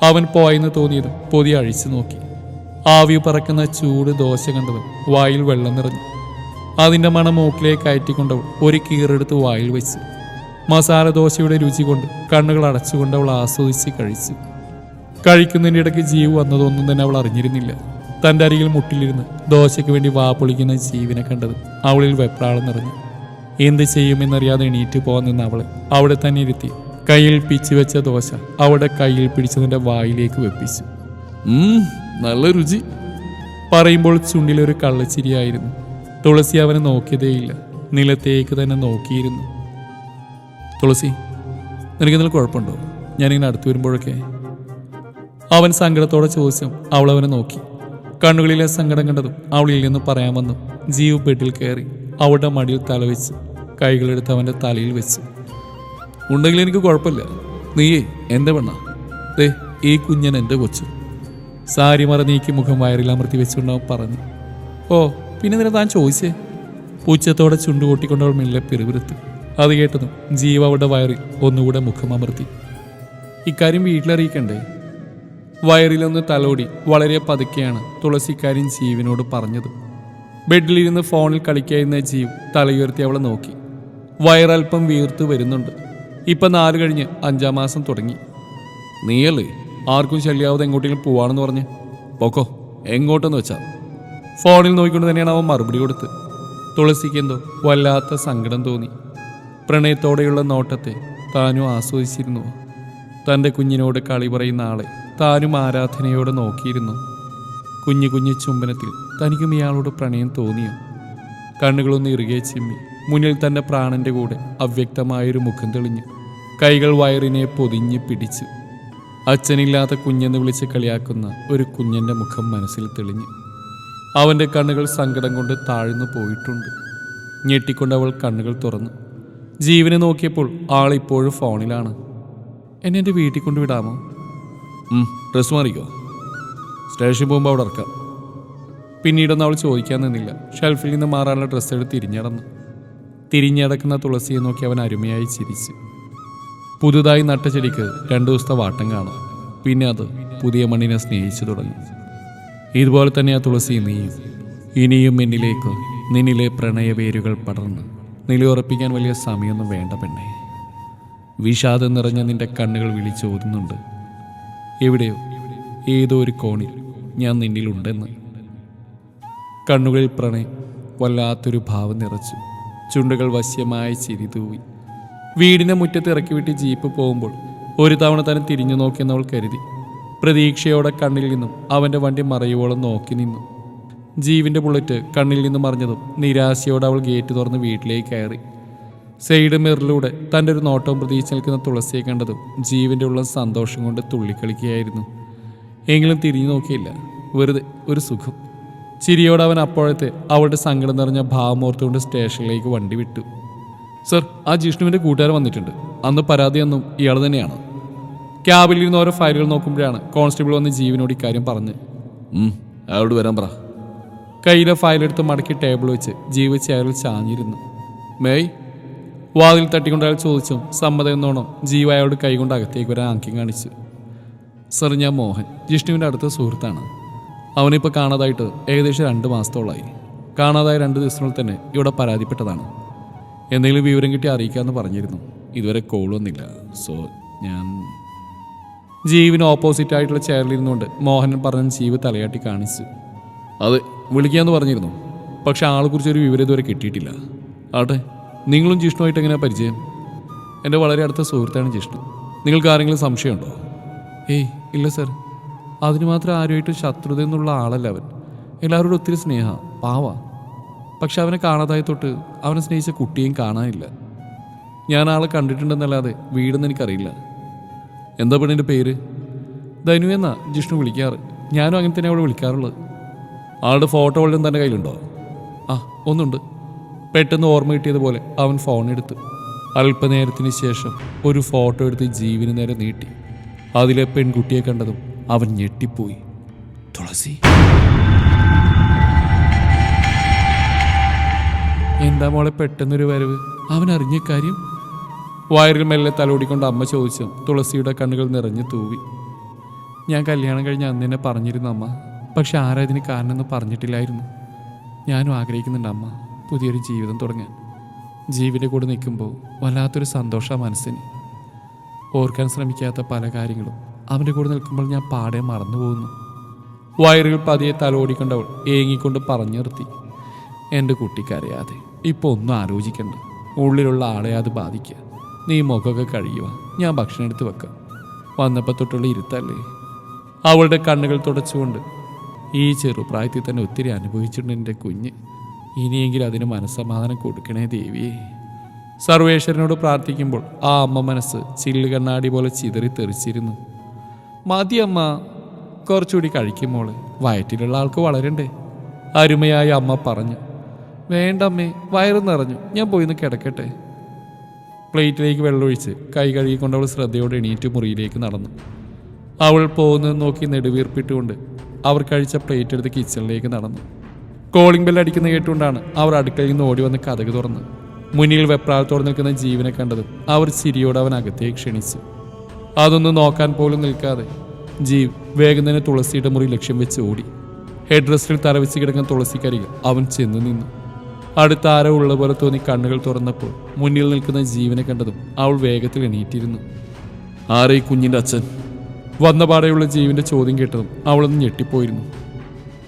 അവൻ പോയെന്ന് തോന്നിയതും പൊതി അഴിച്ചു നോക്കി. ആവി പറക്കുന്ന ചൂട് ദോശ കണ്ടതും വായിൽ വെള്ളം നിറഞ്ഞു. അതിൻ്റെ മണം മൂക്കിലേക്ക് കയറ്റിക്കൊണ്ടവൾ ഒരു കീറെടുത്ത് വായിൽ വെച്ച് മസാല ദോശയുടെ രുചി കൊണ്ട് കണ്ണുകൾ അടച്ചുകൊണ്ട് അവൾ ആസ്വദിച്ച് കഴിച്ചു. കഴിക്കുന്നതിൻ്റെ ഇടയ്ക്ക് ജീവ് വന്നതൊന്നും തന്നെ അവൾ അറിഞ്ഞിരുന്നില്ല. തൻ്റെ അരികിൽ മുട്ടിലിരുന്ന് ദോശയ്ക്ക് വേണ്ടി വാ പൊളിക്കുന്ന ജീവനെ കണ്ടതും അവളിൽ വെപ്രാളം നിറഞ്ഞു. എന്ത് ചെയ്യുമെന്നറിയാതെ എണീറ്റ് പോകാൻ നിന്ന് അവളെ അവിടെ തന്നെ ഇരുത്തി കയ്യിൽ പിച്ചു വെച്ച ദോശ അവളുടെ കയ്യിൽ പിടിച്ചതിൻ്റെ വായിലേക്ക് വെപ്പിച്ചു. നല്ല രുചി പറയുമ്പോൾ ചുണ്ടിലൊരു കള്ളച്ചിരിയായിരുന്നു. തുളസി അവനെ നോക്കിയതേയില്ല, നിലത്തേക്ക് തന്നെ നോക്കിയിരുന്നു. തുളസി, നിനക്കെന്തെങ്കിലും കുഴപ്പമുണ്ടോ? ഞാനിങ്ങനെ അടുത്ത് വരുമ്പോഴൊക്കെ? അവൻ സങ്കടത്തോടെ ചോദിച്ചു. അവൾ അവനെ നോക്കി. കണ്ണുകളിലെ സങ്കടം കണ്ടതും അവളിൽ നിന്ന് പറയാമെന്നു ജീവ് ബെഡിൽ കയറി അവളുടെ മടിയിൽ തലവെച്ച് കൈകളെടുത്ത് അവൻ്റെ തലയിൽ വെച്ച്. ഉണ്ടെങ്കിൽ എനിക്ക് കുഴപ്പമില്ല, നീയേ എൻ്റെ പെണ്ണ. ദേ, ഈ കുഞ്ഞൻ എൻ്റെ കൊച്ചു. സാരി മറ നീക്കി മുഖം വയറിൽ അമർത്തി വെച്ചുകൊണ്ട് അവൻ പറഞ്ഞു. ഓ പിന്നെ നില താൻ ചോദിച്ചേ? പൂച്ചത്തോടെ ചുണ്ടുകൂട്ടിക്കൊണ്ട് അവൾ മെല്ലെ പിറുപിറുത്തു. അത് കേട്ടതും ജീവ അവളുടെ വയറിൽ ഒന്നുകൂടെ മുഖമമർത്തി. ഇക്കാര്യം വീട്ടിലറിയിക്കണ്ടേ? വയറിലൊന്ന് തലോടി വളരെ പതുക്കെയാണ് തുളസി ഇക്കാര്യം ജീവനോട് പറഞ്ഞത്. ബെഡിലിരുന്ന് ഫോണിൽ കളിക്കായിരുന്ന ജീവ് തലയുയർത്തി അവളെ നോക്കി. വയറൽപ്പം വീർത്തു വരുന്നുണ്ട്. ഇപ്പം 4 കഴിഞ്ഞ് 5-ാം മാസം തുടങ്ങി. നീയല്ലേ ആർക്കും ശല്യാവത് എങ്ങോട്ടെങ്കിലും പോവാണെന്ന് പറഞ്ഞ്? പൊക്കോ, എങ്ങോട്ടെന്ന് വെച്ചാൽ. ഫോണിൽ നോക്കിക്കൊണ്ട് തന്നെയാണ് അവൻ മറുപടി കൊടുത്ത്. തുളസിക്ക് എന്തോ വല്ലാത്ത സങ്കടം തോന്നി. പ്രണയത്തോടെയുള്ള നോട്ടത്തെ താനും ആസ്വദിച്ചിരുന്നു. തൻ്റെ കുഞ്ഞിനോട് കളി പറയുന്ന ആളെ താനും ആരാധനയോടെ നോക്കിയിരുന്നു. കുഞ്ഞു കുഞ്ഞു ചുംബനത്തിൽ തനിക്കും ഇയാളോട് പ്രണയം തോന്നിയോ? കണ്ണുകളൊന്ന് ഇറുകെ ചിമ്മി മുന്നിൽ തൻ്റെ പ്രാണന്റെ കൂടെ അവ്യക്തമായൊരു മുഖം തെളിഞ്ഞു. കൈകൾ വയറിനെ പൊതിഞ്ഞ് പിടിച്ചു. അച്ഛനില്ലാത്ത കുഞ്ഞെന്ന് വിളിച്ച് കളിയാക്കുന്ന ഒരു കുഞ്ഞൻ്റെ മുഖം മനസ്സിൽ തെളിഞ്ഞു. അവൻ്റെ കണ്ണുകൾ സങ്കടം കൊണ്ട് താഴ്ന്നു പോയിട്ടുണ്ട്. ഞെട്ടിക്കൊണ്ട് അവൾ കണ്ണുകൾ തുറന്നു. ജീവനെ നോക്കിയപ്പോൾ ആളിപ്പോഴും ഫോണിലാണ്. എന്നെ എൻ്റെ വീട്ടിൽ കൊണ്ടുവിടാമോ? ഡ്രസ് മാറിക്കോ, സ്റ്റേഷൻ പോകുമ്പോൾ അവിടെ ഇറക്കാം. പിന്നീടൊന്നും അവൾ ചോദിക്കാൻ നിന്നില്ല. ഷെൽഫിൽ നിന്ന് മാറാനുള്ള ഡ്രസ്സ് എടുത്ത് തിരിഞ്ഞടക്കുന്ന തുളസിയെ നോക്കി അവൻ അരുമയായി ചിരിച്ചു. പുതുതായി നട്ട ചെടിക്ക് 2 ദിവസത്തെ വാട്ടം കാണും. പിന്നെ അത് പുതിയ മണ്ണിനെ സ്നേഹിച്ചു തുടങ്ങി. ഇതുപോലെ തന്നെയാ തുളസി നീയും. ഇനിയും എന്നിലേക്ക് നിന്നിലെ പ്രണയവേരുകൾ പടർന്ന് നിലയുറപ്പിക്കാൻ വലിയ സമയമൊന്നും വേണ്ട പെണ്ണേ. വിഷാദം നിറഞ്ഞ നിന്റെ കണ്ണുകൾ വിളിച്ചോതുന്നുണ്ട്. എവിടെയോ ഏതോ ഒരു കോണിൽ ഞാൻ നിന്നിലുണ്ടെന്ന്. കണ്ണുകളിൽ പ്രണയം വല്ലാത്തൊരു ഭാവം നിറച്ചു. ചുണ്ടുകൾ വശ്യമായ ചിരി തൂവി. വീടിനെ മുറ്റത്ത് ഇറക്കി വിട്ട് ജീപ്പ് പോകുമ്പോൾ ഒരു തവണ തന്നെ തിരിഞ്ഞു നോക്കിയെന്നവൾ കരുതി. പ്രതീക്ഷയോടെ കണ്ണിൽ നിന്നും അവൻ്റെ വണ്ടി മറയുവോളം നോക്കി നിന്നു. ജീവിൻ്റെ ബുള്ളറ്റ് കണ്ണിൽ നിന്നും മറിഞ്ഞതും നിരാശയോടെ അവൾ ഗേറ്റ് തുറന്ന് വീട്ടിലേക്ക് കയറി. സൈഡ് മിററിലൂടെ തൻ്റെ ഒരു നോട്ടവും പ്രതീക്ഷിച്ച് നിൽക്കുന്ന തുളസിയെ കണ്ടതും ജീവൻ്റെ ഉള്ള സന്തോഷം കൊണ്ട് തുള്ളിക്കളിക്കുകയായിരുന്നു. എങ്കിലും തിരിഞ്ഞു നോക്കിയില്ല. വെറുതെ ഒരു സുഖം. ചിരിയോടെ അവൻ അപ്പോഴത്തെ അവളുടെ സങ്കടം നിറഞ്ഞ ഭാവമോർത്തുകൊണ്ട് സ്റ്റേഷനിലേക്ക് വണ്ടി വിട്ടു. സർ, ആ ജിഷ്ണുവിൻ്റെ കൂട്ടുകാർ വന്നിട്ടുണ്ട്. അന്ന് പരാതി അന്നും ഇയാൾ തന്നെയാണ്. ക്യാബിൽ ഇരുന്ന് ഓരോ ഫയലുകൾ നോക്കുമ്പോഴാണ് കോൺസ്റ്റബിൾ വന്ന് ജീവനോട് ഇക്കാര്യം പറഞ്ഞ്. അയാളോട് വരാൻ പറ. കയ്യിലെ ഫയലെടുത്ത് മടക്കി ടേബിൾ വെച്ച് ജീവ് ചെയറിൽ ചാഞ്ഞിരുന്നു. മേയ് വാതിൽ തട്ടിക്കൊണ്ട് അയാൾ ചോദിച്ചും സമ്മതം എന്നോണം ജീവ അയാളോട് കൈകൊണ്ട് അകത്തേക്ക് വരാൻ ആംഗ്യം കാണിച്ചു. സർ, ഞാൻ മോഹൻ, ജിഷ്ണുവിൻ്റെ അടുത്ത സുഹൃത്താണ്. അവനിപ്പോൾ കാണാതായിട്ട് ഏകദേശം 2 മാസത്തോളമായി. കാണാതായ 2 ദിവസത്തിനുള്ളിൽ തന്നെ ഇവിടെ പരാതിപ്പെട്ടതാണ്. എന്തെങ്കിലും വിവരം കിട്ടി അറിയിക്കാമെന്ന് പറഞ്ഞിരുന്നു. ഇതുവരെ കോൾ വന്നില്ല. സോ ഞാൻ ജീവിന് ഓപ്പോസിറ്റായിട്ടുള്ള ചെയറിലിരുന്നുകൊണ്ട് മോഹനൻ പറഞ്ഞ ജീവ് തലയാട്ടി കാണിച്ചു. അതെ, വിളിക്കാമെന്ന് പറഞ്ഞിരുന്നു. പക്ഷെ ആളെക്കുറിച്ചൊരു വിവരം ഇതുവരെ കിട്ടിയിട്ടില്ല. ആട്ടെ, നിങ്ങളും ജിഷ്ണുമായിട്ട് എങ്ങനെയാണ് പരിചയം? എൻ്റെ വളരെ അടുത്ത സുഹൃത്താണ് ജിഷ്ണു. നിങ്ങൾക്ക് ആരെങ്കിലും സംശയമുണ്ടോ? ഏയ് ഇല്ല സർ. അതിന് മാത്രം ആരുമായിട്ടും ശത്രുത എന്നുള്ള ആളല്ല അവൻ. എല്ലാവരോടും ഒത്തിരി സ്നേഹ, പാവ. പക്ഷെ അവനെ കാണാതായ തൊട്ട് അവനെ സ്നേഹിച്ച കുട്ടിയും കാണാനില്ല. ഞാൻ ആളെ കണ്ടിട്ടുണ്ടെന്നല്ലാതെ വീടെന്ന് എനിക്കറിയില്ല. എന്താ പെണ്ണിൻ്റെ പേര്? ധനു എന്നാ ജിഷ്ണു വിളിക്കാറ്. ഞാനും അങ്ങനെ തന്നെ അവളെ വിളിക്കാറുള്ളത്. ആളുടെ ഫോട്ടോ വല്ലതും തൻ്റെ കയ്യിലുണ്ടോ? ഒന്നുണ്ട്. പെട്ടെന്ന് ഓർമ്മ കിട്ടിയതുപോലെ അവൻ ഫോൺ എടുത്തു. അല്പനേരത്തിന് ശേഷം ഒരു ഫോട്ടോ എടുത്ത് ജീവന് നേരെ നീട്ടി. അതിലെ പെൺകുട്ടിയെ കണ്ടതും അവൻ ഞെട്ടിപ്പോയി. തുളസി! എന്താ മോളെ പെട്ടെന്നൊരു വരവ്? അവൻ അറിഞ്ഞ കാര്യം? വയറിൽ മെല്ലെ തലോടിക്കൊണ്ട് അമ്മ ചോദിച്ചു. തുളസിയുടെ കണ്ണുകൾ നിറഞ്ഞു തൂവി. ഞാൻ കല്യാണം കഴിഞ്ഞ് അന്ന് തന്നെ പറഞ്ഞിരുന്നു അമ്മ. പക്ഷെ ആരാ ഇതിന് കാരണമെന്ന് പറഞ്ഞിട്ടില്ലായിരുന്നു. ഞാനും ആഗ്രഹിക്കുന്നുണ്ട് അമ്മ, പുതിയൊരു ജീവിതം തുടങ്ങാൻ. ജീവൻ്റെ കൂടെ നിൽക്കുമ്പോൾ വല്ലാത്തൊരു സന്തോഷമാണ് മനസ്സിന്. ഓർക്കാൻ ശ്രമിക്കാത്ത പല കാര്യങ്ങളും അവൻ്റെ കൂടെ നിൽക്കുമ്പോൾ ഞാൻ പാടെ മറന്നു പോകുന്നു. വയറിൽ പതിയെ തലോടിക്കൊണ്ടവൾ ഏങ്ങിക്കൊണ്ട് പറഞ്ഞു നിർത്തി. എൻ്റെ കുട്ടിക്കറിയാതെ ഇപ്പോൾ ഒന്നും ആലോചിക്കണ്ട. ഉള്ളിലുള്ള ആളെ അത് ബാധിക്കുക. നീ മുഖമൊക്കെ കഴിയുക, ഞാൻ ഭക്ഷണം എടുത്ത് വെക്കാം. വന്നപ്പോൾ തൊട്ടുള്ള ഇരുത്തല്ലേ. അവളുടെ കണ്ണുകൾ തുടച്ചുകൊണ്ട്, ഈ ചെറുപ്രായത്തിൽ തന്നെ ഒത്തിരി അനുഭവിച്ചിട്ടുണ്ട് എൻ്റെ കുഞ്ഞ്. ഇനിയെങ്കിലും അതിന് മനസ്സമാധാനം കൊടുക്കണേ ദേവിയെ. സർവേശ്വരനോട് പ്രാർത്ഥിക്കുമ്പോൾ ആ അമ്മ മനസ്സ് ചില്ല് കണ്ണാടി പോലെ ചിതറി തെറിച്ചിരുന്നു. മതിയമ്മ, കുറച്ചുകൂടി കഴിക്കുമോളെ, വയറ്റിലുള്ള ആൾക്ക് വളരണ്ടേ, അരുമയായ അമ്മ പറഞ്ഞു. വേണ്ടമ്മേ, വയറ് നിറഞ്ഞു, ഞാൻ പോയിന്ന് കിടക്കട്ടെ. പ്ലേറ്റിലേക്ക് വെള്ളമൊഴിച്ച് കൈ കഴുകിക്കൊണ്ട് അവൾ ശ്രദ്ധയോടെ എണീറ്റ് മുറിയിലേക്ക് നടന്നു. അവൾ പോകുന്നത് നോക്കി നെടുവീർപ്പിട്ടുകൊണ്ട് അവർ കഴിച്ച പ്ലേറ്റ് എടുത്ത് കിച്ചണിലേക്ക് നടന്നു. കോളിംഗ് ബെൽ അടിക്കുന്ന കേട്ടുകൊണ്ടാണ് അവർ അടുക്കളയിൽ നിന്ന് ഓടി വന്ന് കതക് തുറന്ന് മുന്നിൽ വെപ്രാളത്തോടെ നിൽക്കുന്ന ജീവനെ കണ്ടതും അവർ ചിരിയോട് അവൻ അകത്തേക്ക് ക്ഷണിച്ചു. അതൊന്നും നോക്കാൻ പോലും നിൽക്കാതെ ജീവ് വേഗം തന്നെ തുളസിയുടെ മുറി ലക്ഷ്യം വെച്ച് ഓടി. ഹെഡ് റെസ്റ്റിൽ തലവെച്ച് കിടക്കുന്ന തുളസിക്കരികിൽ അവൻ ചെന്ന് നിന്നു. അടുത്ത ആരോ ഉള്ള പോലെ തോന്നി കണ്ണുകൾ തുറന്നപ്പോൾ മുന്നിൽ നിൽക്കുന്ന ജീവനെ കണ്ടതും അവൾ വേഗത്തിൽ എണീറ്റിരുന്നു. ആരെ ഈ കുഞ്ഞിൻ്റെ അച്ഛൻ? വന്ന പാടെയുള്ള ജീവന്റെ ചോദ്യം കേട്ടതും അവളൊന്ന് ഞെട്ടിപ്പോയിരുന്നു.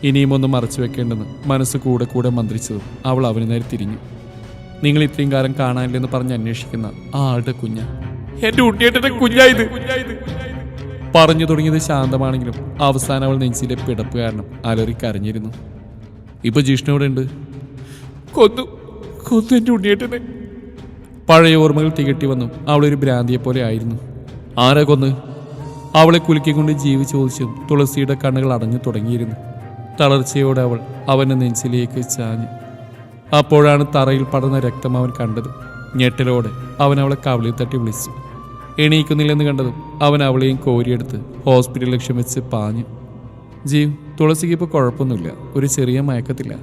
ഇനിയും ഒന്ന് മറച്ചു വെക്കേണ്ടെന്ന് മനസ്സ് കൂടെ കൂടെ മന്ത്രിച്ചതും അവൾ അവന് നേരെ തിരിഞ്ഞു. നിങ്ങൾ ഇത്രയും കാലം കാണാനില്ലെന്ന് പറഞ്ഞ് അന്വേഷിക്കുന്ന ആ ആളുടെ കുഞ്ഞ, എന്റെ കുട്ടിയേട്ടന്റെ കുഞ്ഞായത്. പറഞ്ഞു തുടങ്ങിയത് ശാന്തമാണെങ്കിലും അവസാനം അവൾ നെഞ്ചിലെ പിടപ്പ് കാരണം അലറി കരഞ്ഞിരുന്നു. ഇപ്പൊ ജിഷ്ണുവിടെ ഉണ്ട്. കൊന്നു കൊന്നു എന്റെ ഉണ്ണിയേട്ടനെ. പഴയ ഓർമ്മകൾ തികട്ടി വന്നു അവളൊരു ഭ്രാന്തിയെ പോലെ ആയിരുന്നു. ആരാ കൊന്ന്? അവളെ കുലുക്കിക്കൊണ്ട് ജീവി ചോദിച്ചതും തുളസിയുടെ കണ്ണുകൾ അടഞ്ഞു തുടങ്ങിയിരുന്നു. തളർച്ചയോടെ അവൾ അവൻ്റെ നെഞ്ചിലേക്ക് ചാഞ്ഞു. അപ്പോഴാണ് തറയിൽ പടർന്ന രക്തം അവൻ കണ്ടത്. ഞെട്ടലോടെ അവൻ അവളെ കവിളിൽ തട്ടി വിളിച്ചു. എണീക്കുന്നില്ലെന്ന് കണ്ടതും അവൻ അവളെയും കോരിയെടുത്ത് ഹോസ്പിറ്റൽ ലക്ഷ്യം വെച്ച് പാഞ്ഞു. ജീവ്, തുളസിക്ക് ഇപ്പോൾ കുഴപ്പമൊന്നുമില്ല, ഒരു ചെറിയ മയക്കത്തില്ല.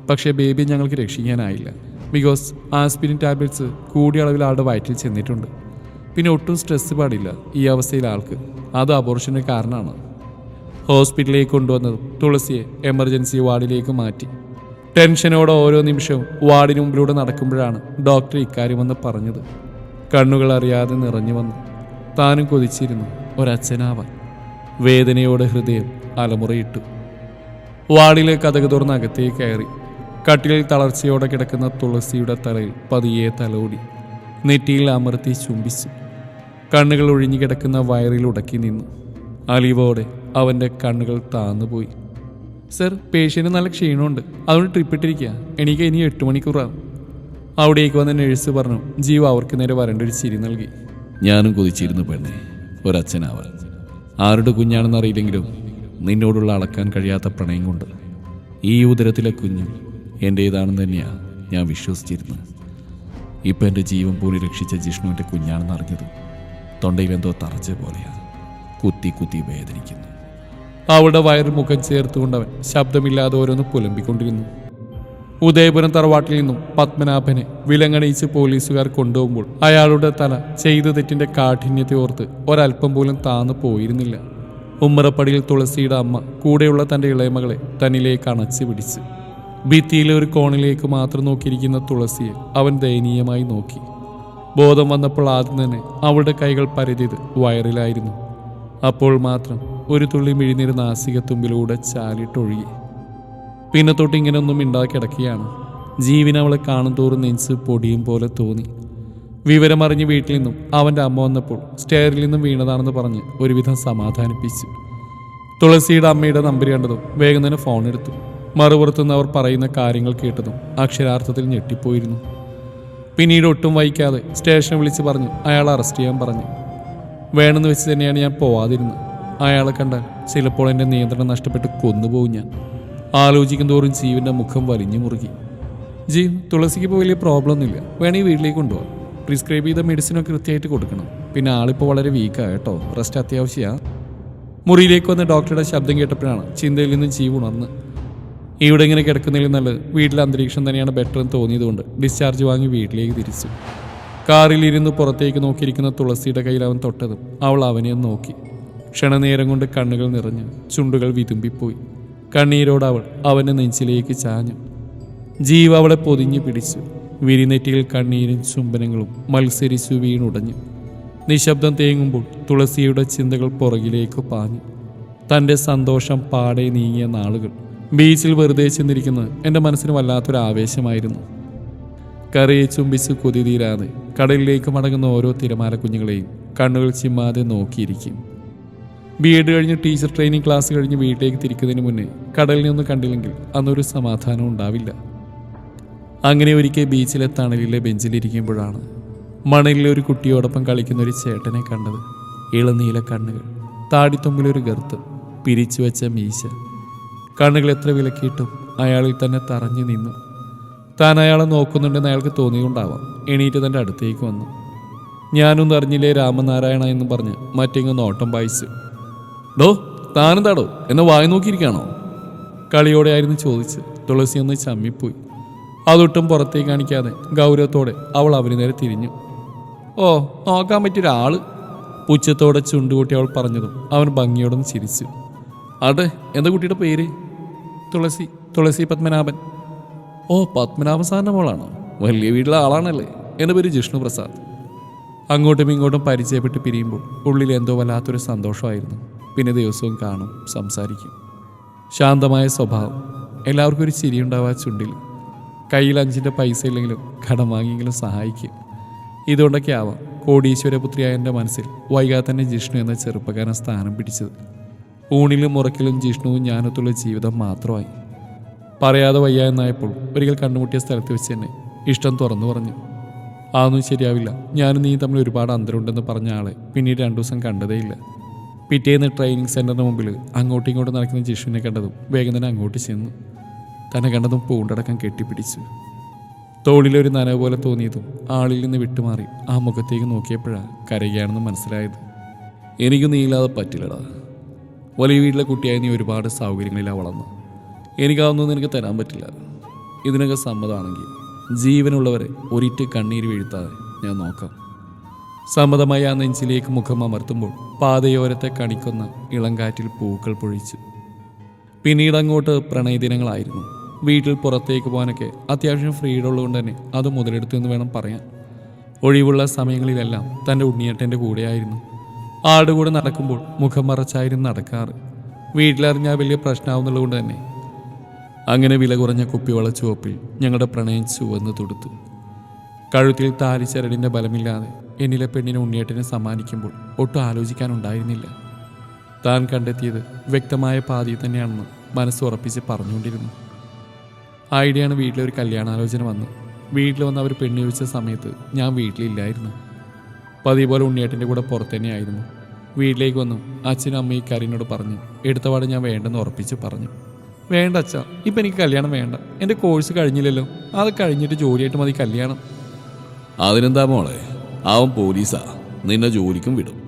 പക്ഷേ ബേബി ഞങ്ങൾക്ക് രക്ഷിക്കാനായില്ല. ബിക്കോസ് ആസ്പിരിൻ ടാബ്ലറ്റ്സ് കൂടിയ അളവിൽ ആളുടെ വയറ്റിൽ ചെന്നിട്ടുണ്ട്. പിന്നെ ഒട്ടും സ്ട്രെസ് പാടില്ല ഈ അവസ്ഥയിൽ ആൾക്ക്. അത് അബോർഷന് കാരണമാണ്. ഹോസ്പിറ്റലിലേക്ക് കൊണ്ടുവന്നതും തുളസിയെ എമർജൻസി വാർഡിലേക്ക് മാറ്റി. ടെൻഷനോടെ ഓരോ നിമിഷവും വാർഡിന് മുമ്പിലൂടെ നടക്കുമ്പോഴാണ് ഡോക്ടർ ഇക്കാര്യമെന്ന് പറഞ്ഞത്. കണ്ണുകൾ അറിയാതെ നിറഞ്ഞു വന്നു. താനും കൊതിച്ചിരുന്നു ഒരച്ഛനാവാൻ. വേദനയോടെ ഹൃദയം അലമുറയിട്ടു. വാർഡിലെ കതക് തുറന്ന് അകത്തേക്ക് കയറി. കട്ടിലിൽ തളർച്ചയോടെ കിടക്കുന്ന തുളസിയുടെ തലയിൽ പതിയെ തലോടി നെറ്റിയിൽ അമർത്തി ചുംബിച്ചു. കണ്ണുകൾ ഒഴിഞ്ഞു കിടക്കുന്ന വയറിൽ ഉടക്കി നിന്നു. അലിവോടെ അവൻ്റെ കണ്ണുകൾ താന്നുപോയി. സർ, പേഷ്യന് നല്ല ക്ഷീണമുണ്ട്, അതുകൊണ്ട് ട്രിപ്പിട്ടിരിക്കുക. എനിക്ക് ഇനി 8 മണിക്കൂറാവും. അവിടേക്ക് വന്ന നഴ്സ് പറഞ്ഞു. ജീവ അവർക്ക് നേരെ വരേണ്ട ഒരു ചിരി നൽകി. ഞാനും കൊതിച്ചിരുന്നു പെണ്ണെ, ഒരച്ഛനാവാൻ. ആരുടെ കുഞ്ഞാണെന്ന് അറിയില്ലെങ്കിലും നിന്നോടുള്ള അളക്കാൻ കഴിയാത്ത പ്രണയം കൊണ്ട് ഈ ഉദരത്തിലെ കുഞ്ഞും എൻ്റേതാണെന്ന് തന്നെയാണ് ഞാൻ വിശ്വസിച്ചിരുന്നത്. ഇപ്പം എൻ്റെ ജീവൻ പോലും രക്ഷിച്ച ജിഷ്ണുവിൻ്റെ കുഞ്ഞാണെന്ന് അറിഞ്ഞതും തൊണ്ടയിലെന്തോ തറച്ച പോലെയാണ്. കുത്തി കുത്തി വേദനിക്കുന്നു. അവളുടെ വയറിൽ മുഖം ചേർത്തുകൊണ്ടവൻ ശബ്ദമില്ലാതെ ഓരോന്ന് പുലമ്പിക്കൊണ്ടിരുന്നു. ഉദയപുരം തറവാട്ടിൽ നിന്നും പത്മനാഭനെ വിലങ്ങണിയിച്ച് പോലീസുകാർ കൊണ്ടുപോകുമ്പോൾ അയാളുടെ തല ചെയ്ത തെറ്റിന്റെ കാഠിന്യത്തെ ഓർത്ത് ഒരൽപ്പം പോലും താന്നു പോയിരുന്നില്ല. ഉമ്മറപ്പടിയിൽ തുളസിയുടെ അമ്മ കൂടെയുള്ള തൻ്റെ ഇളയമകളെ തന്നിലേക്ക് അണച്ചു പിടിച്ചു. ഭിത്തിയിലെ ഒരു കോണിലേക്ക് മാത്രം നോക്കിയിരിക്കുന്ന തുളസിയെ അവൻ ദയനീയമായി നോക്കി. ബോധം വന്നപ്പോൾ ആദ്യം തന്നെ അവളുടെ കൈകൾ പരതിയത് വയറിലായിരുന്നു. അപ്പോൾ മാത്രം ഒരു തുള്ളി മിഴിനീര് നാസികത്തുമ്പിലൂടെ ചാലിട്ടൊഴുകി. പിന്നെ തൊട്ട് ഇങ്ങനെയൊന്നും മിണ്ടാതെ കിടക്കുകയാണ്. ജീവൻ അവളെ കാണും തോറും നെഞ്ച് പൊടിയും പോലെ തോന്നി. വിവരമറിഞ്ഞ് വീട്ടിൽ നിന്നും അവൻ്റെ അമ്മ വന്നപ്പോൾ സ്റ്റെയറിൽ നിന്നും വീണതാണെന്ന് പറഞ്ഞ് ഒരുവിധം സമാധാനിപ്പിച്ചു. തുളസിയുടെ അമ്മയുടെ നമ്പർ കണ്ടതും വേഗം തന്നെ ഫോൺ എടുത്തു. മറുപുറത്തുനിന്ന് അവർ പറയുന്ന കാര്യങ്ങൾ കേട്ടതും അക്ഷരാർത്ഥത്തിൽ ഞെട്ടിപ്പോയിരുന്നു. പിന്നീട് ഒട്ടും വൈകാതെ സ്റ്റേഷനെ വിളിച്ച് പറഞ്ഞു അയാളെ അറസ്റ്റ് ചെയ്യാൻ പറഞ്ഞു. വേണമെന്ന് വെച്ച് തന്നെയാണ് ഞാൻ പോവാതിരുന്നത്. അയാളെ കണ്ടാൽ ചിലപ്പോൾ എൻ്റെ നിയന്ത്രണം നഷ്ടപ്പെട്ട് കൊന്നുപോകും ഞാൻ. ആലോചിക്കും തോറും ജീവൻ്റെ മുഖം വലിഞ്ഞു മുറുകി. ജീവ്, തുളസിക്ക് ഇപ്പോൾ വലിയ പ്രോബ്ലം ഒന്നുമില്ല, വേണമെങ്കിൽ വീട്ടിലേക്ക് കൊണ്ടുപോകാം. പ്രിസ്ക്രൈബ് ചെയ്ത മെഡിസിനൊക്കെ കൃത്യമായിട്ട് കൊടുക്കണം. പിന്നെ ആളിപ്പോൾ വളരെ വീക്കാണ് കേട്ടോ, റെസ്റ്റ് അത്യാവശ്യമാണ്. മുറിയിലേക്ക് വന്ന ഡോക്ടറുടെ ശബ്ദം കേട്ടപ്പോഴാണ് ചിന്തയിൽ നിന്നും ജീവ് ഉണർന്ന്. ഇവിടെ ഇങ്ങനെ കിടക്കുന്നതിൽ നല്ലത് വീട്ടിലെ അന്തരീക്ഷം തന്നെയാണ് ബെറ്റർ എന്ന് തോന്നിയതുകൊണ്ട് ഡിസ്ചാർജ് വാങ്ങി വീട്ടിലേക്ക് തിരിച്ചു. കാറിലിരുന്ന് പുറത്തേക്ക് നോക്കിയിരിക്കുന്ന തുളസിയുടെ കയ്യിൽ അവൻ തൊട്ടതും അവൾ അവനെ നോക്കി. ക്ഷണനേരം കൊണ്ട് കണ്ണുകൾ നിറഞ്ഞു, ചുണ്ടുകൾ വിതുമ്പിപ്പോയി. കണ്ണീരോട് അവൾ അവൻ്റെ നെഞ്ചിലേക്ക് ചാഞ്ഞു. ജീവ അവളെ പൊതിഞ്ഞു പിടിച്ചു. വിരിനെറ്റിയിൽ കണ്ണീരും ചുംബനങ്ങളും മത്സരിച്ചു വീണുടഞ്ഞു. നിശബ്ദം തേങ്ങുമ്പോൾ തുളസിയുടെ ചിന്തകൾ പുറകിലേക്ക് പാഞ്ഞു. തൻ്റെ സന്തോഷം പാടെ നീങ്ങിയ നാളുകൾ. ബീച്ചിൽ വെറുതെ ചെന്നിരിക്കുന്നത് എൻ്റെ മനസ്സിന് വല്ലാത്തൊരു ആവേശമായിരുന്നു. കരയെ ചുംബിച്ച് കൊതി തീരാതെ കടലിലേക്ക് മടങ്ങുന്ന ഓരോ തിരമാല കുഞ്ഞുങ്ങളെയും കണ്ണുകൾ ചിമ്മാതെ നോക്കിയിരിക്കും. ബി.എഡ് കഴിഞ്ഞ് ടീച്ചർ ട്രെയിനിങ് ക്ലാസ് കഴിഞ്ഞ് വീട്ടിലേക്ക് തിരിക്കുന്നതിന് മുന്നേ കടലിൽ നിന്ന് കണ്ടില്ലെങ്കിൽ അന്നൊരു സമാധാനം ഉണ്ടാവില്ല. അങ്ങനെ ഒരിക്കൽ ബീച്ചിലെ തണലിലെ ബെഞ്ചിലിരിക്കുമ്പോഴാണ് മണലിലെ ഒരു കുട്ടിയോടൊപ്പം കളിക്കുന്ന ഒരു ചേട്ടനെ കണ്ടത്. ഇളനീല കണ്ണുകൾ, താടിത്തുമ്പിലൊരു ഗർത്തം, പിരിച്ചു വെച്ച മീശ. കണ്ണുകൾ എത്ര വിലക്കിയിട്ടും അയാളിൽ തന്നെ തറഞ്ഞു നിന്നു. താൻ അയാളെ നോക്കുന്നുണ്ടെന്ന് അയാൾക്ക് തോന്നിയുണ്ടാവാം. എണീറ്റ് തൻ്റെ അടുത്തേക്ക് വന്നു. ഞാനൊന്നും അറിഞ്ഞില്ലേ രാമനാരായണ എന്ന് പറഞ്ഞ് മറ്റെങ്ങ് നോട്ടം വായിച്ചു. ഡോ, താനെന്താടോ എന്നെ വായി നോക്കിയിരിക്കുകയാണോ? കളിയോടെ ആയിരുന്നു ചോദിച്ച്. തുളസി ഒന്ന് ചമ്മിപ്പോയി. അതൊട്ടും പുറത്തേക്ക് കാണിക്കാതെ ഗൗരവത്തോടെ അവൾ അവന് നേരെ തിരിഞ്ഞു. ഓ, നോക്കാൻ പറ്റിയൊരാള്. പുച്ഛത്തോടെ ചുണ്ടുകൂട്ടി അവൾ പറഞ്ഞതും അവൻ ഭംഗിയോടൊന്ന് ചിരിച്ചു. അതെ, എന്താ കുട്ടിയുടെ പേര്? തുളസി പത്മനാഭൻ. ഓ, പത്മനാഭൻ സാറിൻ്റെ മോളാണോ? വലിയ വീട്ടിലെ ആളാണല്ലേ. എൻ്റെ പേര് ജിഷ്ണു പ്രസാദ്. അങ്ങോട്ടും ഇങ്ങോട്ടും പരിചയപ്പെട്ട് പിരിയുമ്പോൾ ഉള്ളിൽ എന്തോ വല്ലാത്തൊരു സന്തോഷമായിരുന്നു. പിന്നെ ദിവസവും കാണും, സംസാരിക്കും. ശാന്തമായ സ്വഭാവം. എല്ലാവർക്കും ഒരു ചിരിയുണ്ടാവുക ചുണ്ടിൽ. കയ്യിൽ 5 പൈസ ഇല്ലെങ്കിലും കടം വാങ്ങിയെങ്കിലും സഹായിക്കും. ഇതുകൊണ്ടൊക്കെ ആവാം കോടീശ്വരപുത്രിയായ എൻ്റെ മനസ്സിൽ വൈകാതെ തന്നെ ജിഷ്ണു എന്ന ചെറുപ്പക്കാരൻ സ്ഥാനം പിടിച്ചത്. ഊണിലും മുറക്കിലും ജിഷ്ണുവും ഞാനൊത്തുള്ള ജീവിതം മാത്രമായി. പറയാതെ വയ്യ എന്നായപ്പോൾ ഒരിക്കൽ കണ്ടുമുട്ടിയ സ്ഥലത്ത് വെച്ച് തന്നെ ഇഷ്ടം തുറന്നു പറഞ്ഞു. അതൊന്നും ശരിയാവില്ല, ഞാനും നീ തമ്മിൽ ഒരുപാട് അന്തരമുണ്ടെന്ന് പറഞ്ഞ ആളെ പിന്നീട് 2 ദിവസം കണ്ടതേയില്ല. പിറ്റേന്ന് ട്രെയിനിങ് സെൻറ്ററിന് മുമ്പിൽ അങ്ങോട്ടും ഇങ്ങോട്ടും നടക്കുന്ന ജിഷ്ണുവിനെ കണ്ടതും വേഗം തന്നെ അങ്ങോട്ട് ചെന്നു. തന്നെ കണ്ടതും പൂണ്ടടക്കം കെട്ടിപ്പിടിച്ചു. തോളിലൊരു നനവ് പോലെ തോന്നിയതും ആളിൽ നിന്ന് വിട്ടുമാറി ആ മുഖത്തേക്ക് നോക്കിയപ്പോഴാണ് കരയുകയാണെന്ന് മനസ്സിലായത്. എനിക്ക് നീയില്ലാതെ പറ്റില്ലടാ. വലിയ വീട്ടിലെ കുട്ടിയായി നീ ഒരുപാട് സൗകര്യങ്ങളിലാണ് വളർന്നു. എനിക്കതൊന്നും നിനക്ക് തരാൻ പറ്റില്ല. ഇതിനൊക്കെ സമ്മതമാണെങ്കിൽ ജീവനുള്ളവരെ ഒരിറ്റ് കണ്ണീര് വീഴ്ത്താതെ ഞാൻ നോക്കാം. സമ്മതമായി ആ നെഞ്ചിലേക്ക് മുഖം അമർത്തുമ്പോൾ പാതയോരത്തെ കണിക്കൊന്ന ഇളം കാറ്റിൽ പൂക്കൾ പൊഴിച്ചു. പിന്നീട് അങ്ങോട്ട് പ്രണയദിനങ്ങളായിരുന്നു. വീട്ടിൽ പുറത്തേക്ക് പോകാനൊക്കെ അത്യാവശ്യം ഫ്രീഡം ഉള്ളതുകൊണ്ട് തന്നെ അത് മുതലെടുത്തു എന്ന് വേണം പറയാൻ. ഒഴിവുള്ള സമയങ്ങളിലെല്ലാം തൻ്റെ ഉണ്ണിയേട്ടൻ്റെ കൂടെയായിരുന്നു. ആളുടെ കൂടെ നടക്കുമ്പോൾ മുഖം മറച്ചായിരുന്നു നടക്കാറ്. വീട്ടിലറിഞ്ഞാൽ വലിയ പ്രശ്നമാവുന്നുള്ളതുകൊണ്ട് തന്നെ അങ്ങനെ വില കുറഞ്ഞ കുപ്പിവള ചുവപ്പിൽ ഞങ്ങളുടെ പ്രണയം ചുവന്ന് തൊടുത്തു. കഴുത്തിൽ താലിച്ചരടിൻ്റെ ബലമില്ലാതെ എന്നിലെ പെണ്ണിനെ ഉണ്ണിയേട്ടനെ സമ്മാനിക്കുമ്പോൾ ഒട്ടും ആലോചിക്കാനുണ്ടായിരുന്നില്ല. താൻ കണ്ടെത്തിയത് വ്യക്തമായ പാതി തന്നെയാണെന്ന് മനസ്സുറപ്പിച്ച് പറഞ്ഞുകൊണ്ടിരുന്നു. ആയിടെയാണ് വീട്ടിലൊരു കല്യാണാലോചന വന്ന്. വീട്ടിൽ വന്ന് അവർ പെണ്ണ് ചോദിച്ച സമയത്ത് ഞാൻ വീട്ടിലില്ലായിരുന്നു. പതിവ് പോലെ ഉണ്ണിയേട്ടൻ്റെ കൂടെ പുറത്തു തന്നെയായിരുന്നു. വീട്ടിലേക്ക് വന്നു അച്ഛനും അമ്മയും കരീനോട് പറഞ്ഞു. എടുത്തപാട് ഞാൻ വേണ്ടെന്ന് ഉറപ്പിച്ച് പറഞ്ഞു. വേണ്ട അച്ഛാ, ഇപ്പം എനിക്ക് കല്യാണം വേണ്ട. എൻ്റെ കോഴ്സ് കഴിഞ്ഞില്ലല്ലോ, അത് കഴിഞ്ഞിട്ട് ജോലിയായിട്ട് മതി കല്യാണം. അതിനെന്താ മോളെ, അവൻ പോലീസാ, നിന്നെ ജോലിക്കും വിടും.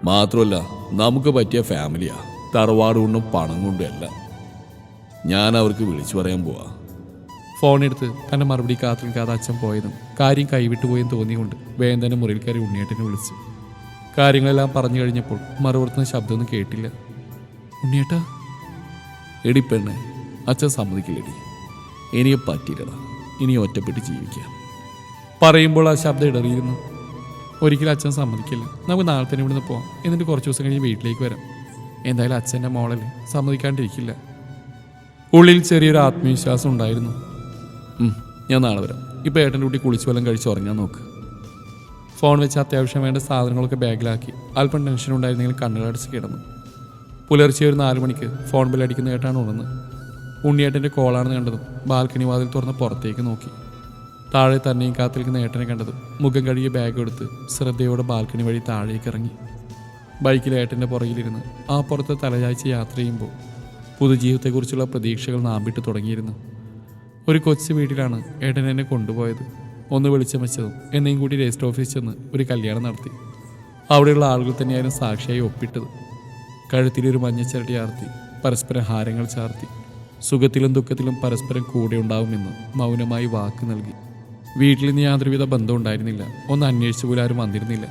മാത്രമല്ല നമുക്ക് പറ്റിയ ഫാമിലിയാ, തറവാട് കൊണ്ടും പണം കൊണ്ടും എല്ലാം. ഞാൻ അവർക്ക് വിളിച്ചു പറയാൻ പോവാ. ഫോണെടുത്ത് തൻ്റെ മറുപടി കാത്തിരിക്കാതെ അച്ഛൻ പോയതും കാര്യം കൈവിട്ടുപോയെന്ന് തോന്നിയുകൊണ്ട് വേഗം തന്നെ മുറിയിൽ കയറി ഉണ്ണിയേട്ടനെ വിളിച്ചു. കാര്യങ്ങളെല്ലാം പറഞ്ഞു കഴിഞ്ഞപ്പോൾ മറുപുറത്തുനിന്ന് ശബ്ദമൊന്നും കേട്ടില്ല. ഉണ്ണിയേട്ടാ. എടി പെണ്ണെ, അച്ഛൻ സമ്മതിക്കില്ലടി. എനിക്ക് പറ്റിയില്ലടാ, ഇനി ഒറ്റപ്പെട്ട് ജീവിക്കാം. പറയുമ്പോൾ ആ ശബ്ദം ഇടറിയിരുന്നു. ഒരിക്കലും അച്ഛൻ സമ്മതിക്കില്ല. നമുക്ക് നാളെ തന്നെ ഇവിടുന്ന് പോവാം, എന്നിട്ട് കുറച്ച് ദിവസം കഴിഞ്ഞ് വീട്ടിലേക്ക് വരാം. എന്തായാലും അച്ഛൻ്റെ മോളല്ലേ, സമ്മതിക്കാണ്ടിരിക്കില്ല. ഉള്ളിൽ ചെറിയൊരു ആത്മവിശ്വാസം ഉണ്ടായിരുന്നു. ഞാൻ നാളെ വരാം. ഇപ്പോൾ ഏട്ടൻ്റെ കുട്ടി കുളിച്ച് വല്ലതും കഴിച്ച് ഉറങ്ങാൻ നോക്ക്. ഫോൺ വെച്ച് അത്യാവശ്യം വേണ്ട സാധനങ്ങളൊക്കെ ബാഗിലാക്കി അല്പം ടെൻഷൻ ഉണ്ടായിരുന്നെങ്കിലും കണ്ണുകളടച്ച് കിടന്നു. പുലർച്ചെ ഒരു 4 മണിക്ക് ഫോൺ ബില്ലടിക്കുന്ന കേട്ടാണ് ഉണർന്ന്. ഉണ്ണിയേട്ടൻ്റെ കോളാണെന്ന് കണ്ടതും ബാൽക്കണി വാതിൽ തുറന്ന് പുറത്തേക്ക് നോക്കി. താഴെ തന്നെയും കാത്തിരിക്കുന്ന ഏട്ടനെ കണ്ടതും മുഖം കഴുകിയ ബാഗ് എടുത്ത് ശ്രദ്ധയോടെ ബാൽക്കണി വഴി താഴേക്ക് ഇറങ്ങി. ബൈക്കിൽ ഏട്ടൻ്റെ പുറകിലിരുന്ന് ആ പുറത്ത് തലചായ്ച്ച് യാത്ര ചെയ്യുമ്പോൾ പുതുജീവിതത്തെക്കുറിച്ചുള്ള പ്രതീക്ഷകൾ നാമ്പിട്ട് തുടങ്ങിയിരുന്നു. ഒരു കൊച്ചു വീട്ടിലാണ് ഏട്ടൻ എന്നെ കൊണ്ടുപോയത്. ഒന്ന് വെളിച്ചം വെച്ചതും എന്നെയും കൂടി രജിസ്റ്റർ ഓഫീസിൽ ചെന്ന് ഒരു കല്യാണം നടത്തി. അവിടെയുള്ള ആളുകൾ തന്നെയായിരുന്നു സാക്ഷിയായി ഒപ്പിട്ടത്. കഴുത്തിലൊരു മഞ്ഞച്ചരടി ആർത്തി, പരസ്പരം ഹാരങ്ങൾ ചാർത്തി, സുഖത്തിലും ദുഃഖത്തിലും പരസ്പരം കൂടെ ഉണ്ടാവുമെന്ന് മൗനമായി വാക്ക് നൽകി. വീട്ടിൽ നിന്ന് യാതൊരുവിധ ബന്ധം ഉണ്ടായിരുന്നില്ല. ഒന്ന് അന്വേഷിച്ചു പോലും ആരും വന്നിരുന്നില്ല.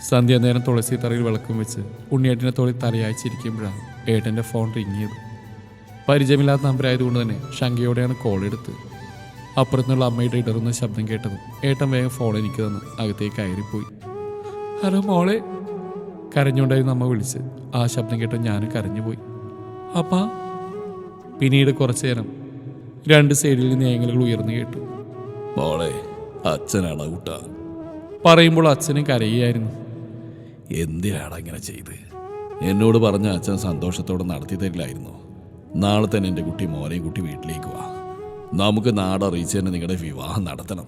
സന്ധ്യാനേരം തുളസി തറയിൽ വിളക്കും വെച്ച് ഉണ്ണിയേട്ടൻ്റെ തോളിൽ തലയായിച്ചിരിക്കുമ്പോഴാണ് ഏട്ടൻ്റെ ഫോൺ റിങ്ങിയത്. പരിചയമില്ലാത്ത നമ്പരായതുകൊണ്ട് തന്നെ ശങ്കയോടെയാണ് കോൾ എടുത്ത്. അപ്പുറത്തുനിന്നുള്ള അമ്മയുടെ ഇടറുന്ന ശബ്ദം കേട്ടതും ഏട്ടൻ വേഗം ഫോൺ എനിക്ക് തന്ന് അകത്തേക്ക് കയറിപ്പോയി. ഹലോ മോളെ, കരഞ്ഞുകൊണ്ടായിരുന്നു അമ്മ വിളിച്ച്. ആ ശബ്ദം കേട്ടോ ഞാനും കരഞ്ഞുപോയി. അപ്പാ. പിന്നീട് കുറച്ചു നേരം 2 സൈഡിൽ നിന്ന് ഏങ്ങലുകൾ ഉയർന്നു കേട്ടു. മോളെ, അച്ഛനാണ് കൂട്ട പറയുമ്പോൾ അച്ഛനും കരയുകയായിരുന്നു. എന്തിനാണ് ഇങ്ങനെ ചെയ്ത്? എന്നോട് പറഞ്ഞ അച്ഛൻ സന്തോഷത്തോടെ നടത്തി തരില്ലായിരുന്നു. നാളെ തന്നെ എൻ്റെ കുട്ടി മോനെയും കുട്ടി വീട്ടിലേക്ക് വാ. നമുക്ക് നാടറിയിച്ച് തന്നെ നിങ്ങളുടെ വിവാഹം നടത്തണം.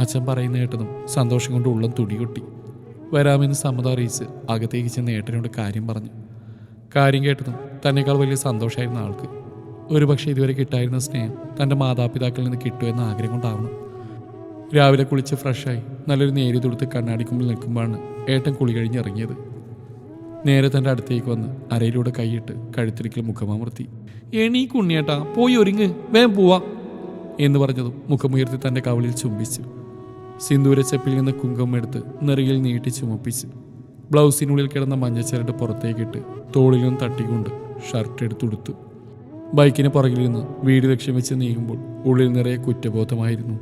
അച്ഛൻ പറയുന്ന കേട്ടതും സന്തോഷം കൊണ്ട് ഉള്ളം തുടികൊട്ടി. വരാമെന്ന് സമ്മതം അറിയിച്ച് അകത്തേക്ക് ചെന്ന് ഏട്ടനോട് കാര്യം പറഞ്ഞു. കാര്യം കേട്ടതും തന്നെക്കാൾ വലിയ സന്തോഷമായിരുന്ന ആൾക്ക്. ഒരുപക്ഷെ ഇതുവരെ കിട്ടായിരുന്ന സ്നേഹം തൻ്റെ മാതാപിതാക്കളിൽ നിന്ന് കിട്ടുമെന്ന ആഗ്രഹം കൊണ്ടാവണം. രാവിലെ കുളിച്ച് ഫ്രഷായി നല്ലൊരു നേരി തൊടുത്ത് കണ്ണാടിക്കുമ്പിൽ നിൽക്കുമ്പോഴാണ് ഏട്ടൻ കുളി കഴിഞ്ഞ് ഇറങ്ങിയത്. നേരെ തൻ്റെ അടുത്തേക്ക് വന്ന് അരയിലൂടെ കൈയിട്ട് കഴുത്തിരിക്കൽ മുഖമമർത്തി. എണീക്കുണ്ണിയേട്ടാ, പോയി ഒരുങ്ങ്, വേഗം പോവാ എന്ന് പറഞ്ഞതും മുഖമുയർത്തി തൻ്റെ കവിളിൽ ചുംബിച്ചു. സിന്ദൂരച്ചെപ്പിൽ നിന്ന് കുങ്കുമം എടുത്ത് നെറുകിൽ നീട്ടി ചുമപ്പിച്ചു. ബ്ലൗസിനുള്ളിൽ കിടന്ന മഞ്ഞച്ചരട് പുറത്തേക്കിട്ട് തോളിലും തട്ടിക്കൊണ്ട് ഷർട്ട് എടുത്തുടുത്തു. ബൈക്കിന് പുറകിൽ നിന്ന് വീട് ലക്ഷ്യം വെച്ച് നീങ്ങുമ്പോൾ ഉള്ളിൽ നിറയെ കുറ്റബോധമായിരുന്നു.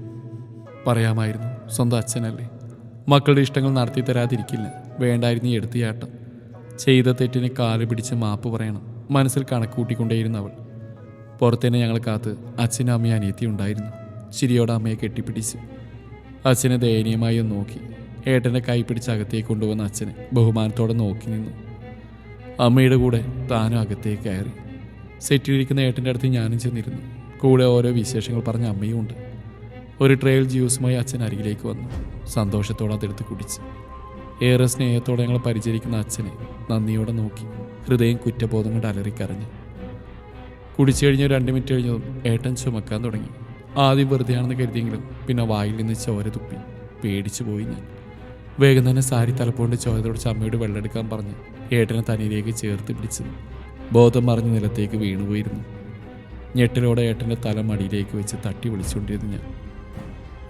പറയാമായിരുന്നു, സ്വന്തം അച്ഛനല്ലേ, മക്കളുടെ ഇഷ്ടങ്ങൾ നടത്തി തരാതിരിക്കില്ല, വേണ്ടായിരുന്നു ഈ എടുത്തിയാട്ടം. ചെയ്ത തെറ്റിന് കാല് പിടിച്ച് മാപ്പ് പറയണം, മനസ്സിൽ കണക്കൂട്ടിക്കൊണ്ടേയിരുന്നു അവൾ. പുറത്തേനെ ഞങ്ങൾ കാത്ത് അച്ഛനും അമ്മയും അനിയത്തിയും ഉണ്ടായിരുന്നു. ചിരിയോടെ അമ്മയെ കെട്ടിപ്പിടിച്ചു. അച്ഛനെ ദയനീയമായി ഒന്ന് നോക്കി. ഏട്ടൻ്റെ കൈ പിടിച്ച് അകത്തേക്ക് കൊണ്ടുവന്ന അച്ഛനെ ബഹുമാനത്തോടെ നോക്കി നിന്നു. അമ്മയുടെ കൂടെ താനും അകത്തേക്ക് കയറി. സെറ്റിലിരിക്കുന്ന ഏട്ടൻ്റെ അടുത്ത് ഞാനും ചെന്നിരുന്നു. കൂടെ ഓരോ വിശേഷങ്ങൾ പറഞ്ഞ അമ്മയും ഉണ്ട്. ഒരു ട്രെയിൽ ജ്യൂസുമായി അച്ഛൻ അരികിലേക്ക് വന്നു. സന്തോഷത്തോടെ അതെടുത്ത് കുടിച്ചു. ഏറെ സ്നേഹത്തോടെ ഞങ്ങൾ പരിചരിക്കുന്ന അച്ഛനെ നന്ദിയോടെ നോക്കി. ഹൃദയം കുറ്റബോധം കൊണ്ട് അലറിക്കരഞ്ഞു. കുടിച്ചു കഴിഞ്ഞ് 2 മിനിറ്റ് കഴിഞ്ഞതും ഏട്ടൻ ചുമക്കാൻ തുടങ്ങി. ആദ്യം വെറുതെയാണെന്ന് കരുതിയെങ്കിലും പിന്നെ വായിൽ നിന്ന് ചോര തുപ്പി. പേടിച്ചു പോയി ഞാൻ. വേഗം തന്നെ സാരി തലപ്പോണ്ട് ചോര തുടച്ച് അമ്മയോട് വെള്ളമെടുക്കാൻ പറഞ്ഞ് ഏട്ടനെ തനിയിലേക്ക് ചേർത്ത് പിടിച്ചു. ബോധം മറിഞ്ഞ് നിലത്തേക്ക് വീണുപോയിരുന്നു. ഞെട്ടലോടെ ഏട്ടൻ്റെ തല മടിയിലേക്ക് വെച്ച് തട്ടി വിളിച്ചുകൊണ്ടിരുന്നു ഞാൻ.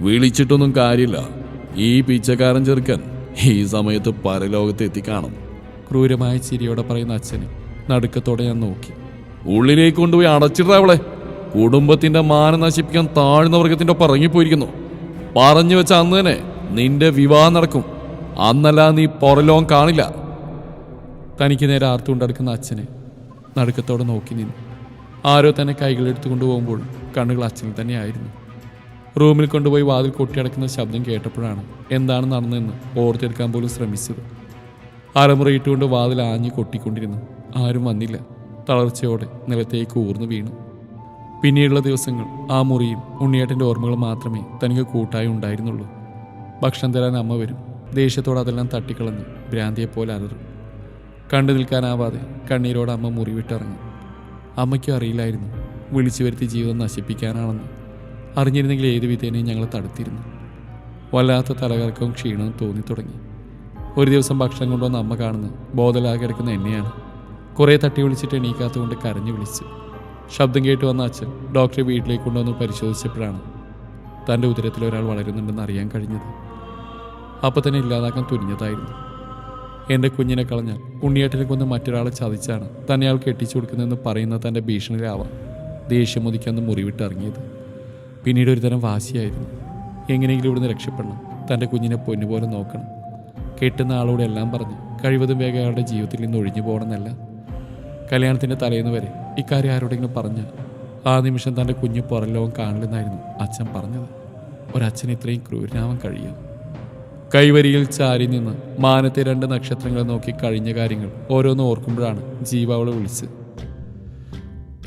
വിളിച്ചിട്ടൊന്നും കാര്യമില്ല, ഈ പിച്ചക്കാരൻ ചെറുക്കൻ ഈ സമയത്ത് പരലോകത്ത് എത്തിക്കാണും. ക്രൂരമായ ചിരിയോടെ പറയുന്ന അച്ഛനെ നടുക്കത്തോടെ ഞാൻ നോക്കി. ഉള്ളിലേക്ക് കൊണ്ടുപോയി അടച്ചിട അവളെ. കുടുംബത്തിന്റെ മാനം നശിപ്പിക്കാൻ താഴ്ന്ന വർഗത്തിന്റെ ഒപ്പം ഇറങ്ങിപ്പോയിരിക്കുന്നു. പറഞ്ഞു വെച്ച അന്ന് തന്നെ നിന്റെ വിവാഹം നടക്കും. അന്നല്ല നീ പുറലോകം കാണില്ല. തനിക്ക് നേരെ ആർത്തുകൊണ്ടെടുക്കുന്ന അച്ഛനെ നടുക്കത്തോടെ നോക്കി നിന്നു. ആരോ തന്നെ കൈകളെടുത്തു കൊണ്ടുപോകുമ്പോൾ കണ്ണുകൾ അച്ഛനിൽ തന്നെയായിരുന്നു. റൂമിൽ കൊണ്ടുപോയി വാതിൽ കൊട്ടിയടക്കുന്ന ശബ്ദം കേട്ടപ്പോഴാണ് എന്താണ് നടന്നതെന്ന് ഓർത്തെടുക്കാൻ പോലും ശ്രമിച്ചത്. അരമുറയിട്ടുകൊണ്ട് വാതിൽ ആഞ്ഞു കൊട്ടിക്കൊണ്ടിരുന്നു. ആരും വന്നില്ല. തളർച്ചയോടെ നിലത്തേക്ക് ഊർന്നു വീണു. പിന്നീടുള്ള ദിവസങ്ങൾ ആ മുറിയും ഉണ്ണിയേട്ടൻ്റെ ഓർമ്മകൾ മാത്രമേ തനിക്ക് കൂട്ടായി ഉണ്ടായിരുന്നുള്ളൂ. ഭക്ഷണം തരാൻ അമ്മ വരും. ദേഷ്യത്തോടെ അതെല്ലാം തട്ടിക്കളഞ്ഞ് ഭ്രാന്തിയെപ്പോലെ അലറും. കണ്ടു നിൽക്കാനാവാതെ കണ്ണീരോടെ അമ്മ മുറി വിട്ടിറങ്ങി. അമ്മയ്ക്കും അറിയില്ലായിരുന്നു വിളിച്ചു വരുത്തി ജീവിതം നശിപ്പിക്കാനാണെന്ന്. അറിഞ്ഞിരുന്നെങ്കിൽ ഏത് വിധേനയും ഞങ്ങൾ തടുത്തിരുന്നു. വല്ലാത്ത തലകറക്കവും ക്ഷീണവും തോന്നിത്തുടങ്ങി. ഒരു ദിവസം ഭക്ഷണം കൊണ്ടുവന്ന അമ്മ കാണുന്നത് ബോധലാകെ കിടക്കുന്ന എന്നെയാണ്. കുറേ തട്ടി വിളിച്ചിട്ട് എണീക്കാത്തതുകൊണ്ട് കരഞ്ഞു വിളിച്ചു. ശബ്ദം കേട്ട് വന്ന അച്ഛൻ ഡോക്ടറെ വീട്ടിലേക്ക് കൊണ്ടുവന്ന് പരിശോധിച്ചപ്പോഴാണ് തൻ്റെ ഉദരത്തിൽ ഒരാൾ വളരുന്നുണ്ടെന്ന് അറിയാൻ കഴിഞ്ഞത്. അപ്പം തന്നെ ഇല്ലാതാക്കാൻ തുനിഞ്ഞതായിരുന്നു. എൻ്റെ കുഞ്ഞിനെ കളഞ്ഞാൽ ഉണ്ണിയേട്ടനെ കൊന്ന് മറ്റൊരാളെ ചതിച്ചാണ് തന്നെ അയാൾ കെട്ടിച്ചു കൊടുക്കുന്നതെന്ന് പറയുന്ന തൻ്റെ ഭീഷണിയിലാവാം ദേഷ്യം മുതിക്കാന്ന് മുറിവിട്ടിറങ്ങിയത്. പിന്നീട് ഒരു തരം വാശിയായിരുന്നു. എങ്ങനെയെങ്കിലും ഇവിടുന്ന് രക്ഷപ്പെടണം, തൻ്റെ കുഞ്ഞിനെ പൊന്നുപോലെ നോക്കണം. കെട്ടുന്ന ആളോട് എല്ലാം പറഞ്ഞ് കഴിവതും വേഗം അയാളുടെ ജീവിതത്തിൽ നിന്ന് ഒഴിഞ്ഞു പോകണമെന്നല്ല. കല്യാണത്തിൻ്റെ തലേന്ന് വരെ ഇക്കാര്യം ആരോടെങ്കിലും പറഞ്ഞാൽ ആ നിമിഷം തൻ്റെ കുഞ്ഞ് പുറംലോകം കാണില്ലെന്നായിരുന്നു അച്ഛൻ പറഞ്ഞത്. ഒരച്ഛന് ഇത്രയും ക്രൂരനാവാൻ കഴിയും. കൈവരിയിൽ ചാരി നിന്ന് മാനത്തെ 2 നക്ഷത്രങ്ങളെ നോക്കി കഴിഞ്ഞ കാര്യങ്ങൾ ഓരോന്ന് ഓർക്കുമ്പോഴാണ് ജീവ അവളെ വിളിച്ച്.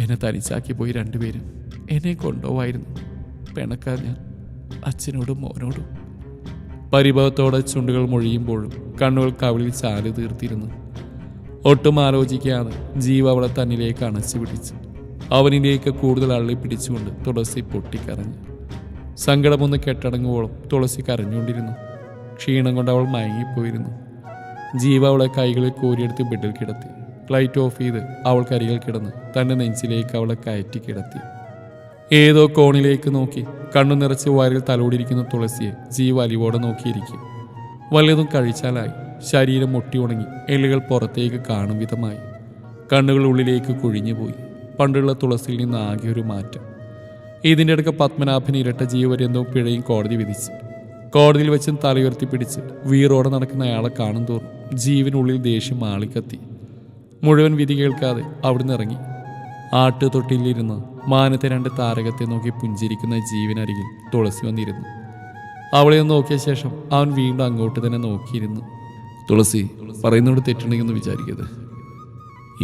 എന്നെ തനിച്ചാക്കി പോയി 2 പേരും. എന്നെ കൊണ്ടുപോവായിരുന്നു. പിണക്കാൻ ഞാൻ അച്ഛനോടും മോനോടും. പരിഭവത്തോടെ ചുണ്ടുകൾ മൊഴിയുമ്പോഴും കണ്ണുകൾ കവിളിൽ ചാല് തീർത്തിരുന്നു. ഒട്ടും ആലോചിക്കാതെ ജീവ അവളെ തന്നിലേക്ക് അണച്ചു പിടിച്ചു. അവനിലേക്ക് കൂടുതൽ അള്ളി പിടിച്ചുകൊണ്ട് തുളസി പൊട്ടിക്കരഞ്ഞു. സങ്കടമൊന്ന് കെട്ടടങ്ങുവോളം തുളസി കരഞ്ഞുകൊണ്ടിരുന്നു. ക്ഷീണം കൊണ്ട് അവൾ മയങ്ങിപ്പോയിരുന്നു. ജീവ അവളെ കൈകളിൽ കോരിയെടുത്ത് ബെഡിൽ കിടത്തി. ലൈറ്റ് ഓഫ് ചെയ്ത് അവൾക്കരികിൽ കിടന്ന് തൻ്റെ നെഞ്ചിലേക്ക് അവളെ കയറ്റി കിടത്തി. ഏതോ കോണിലേക്ക് നോക്കി കണ്ണു നിറച്ച് വയറിൽ തലോടിയിരിക്കുന്ന തുളസിയെ ജീവ അലിവോടെ നോക്കിയിരിക്കും. വല്ലതും കഴിച്ചാലായി. ശരീരം മുട്ടി ഉണങ്ങി എല്ലുകൾ പുറത്തേക്ക് കാണും വിധമായി. കണ്ണുകൾ ഉള്ളിലേക്ക് കുഴിഞ്ഞുപോയി. പണ്ടുള്ള തുളസിയിൽ നിന്ന് ആകെ ഒരു മാറ്റം. ഇതിൻ്റെ ഇടയ്ക്ക് പത്മനാഭന് ഇരട്ട ജീവപര്യന്തവും പിഴയും കോടതി വിധിച്ചു. കോടതിയിൽ വെച്ചും തലയുയർത്തി പിടിച്ച് വീറോടെ നടക്കുന്ന അയാളെ കാണും തോറും ജീവനുള്ളിൽ ദേഷ്യം ആളിക്കത്തി. മുഴുവൻ വിധി കേൾക്കാതെ അവിടുന്ന് ഇറങ്ങി. ആട്ടുതൊട്ടിലിരുന്ന് മാനത്തെ 2 താരകത്തെ നോക്കി പുഞ്ചിരിക്കുന്ന ജീവനരികിൽ തുളസി വന്നിരുന്നു. അവളെ ഒന്ന് നോക്കിയ ശേഷം അവൻ വീണ്ടും അങ്ങോട്ട് തന്നെ നോക്കിയിരുന്നു. തുളസി, പറയുന്നോട് തെറ്റുണ്ടെന്ന് വിചാരിക്കരുത്.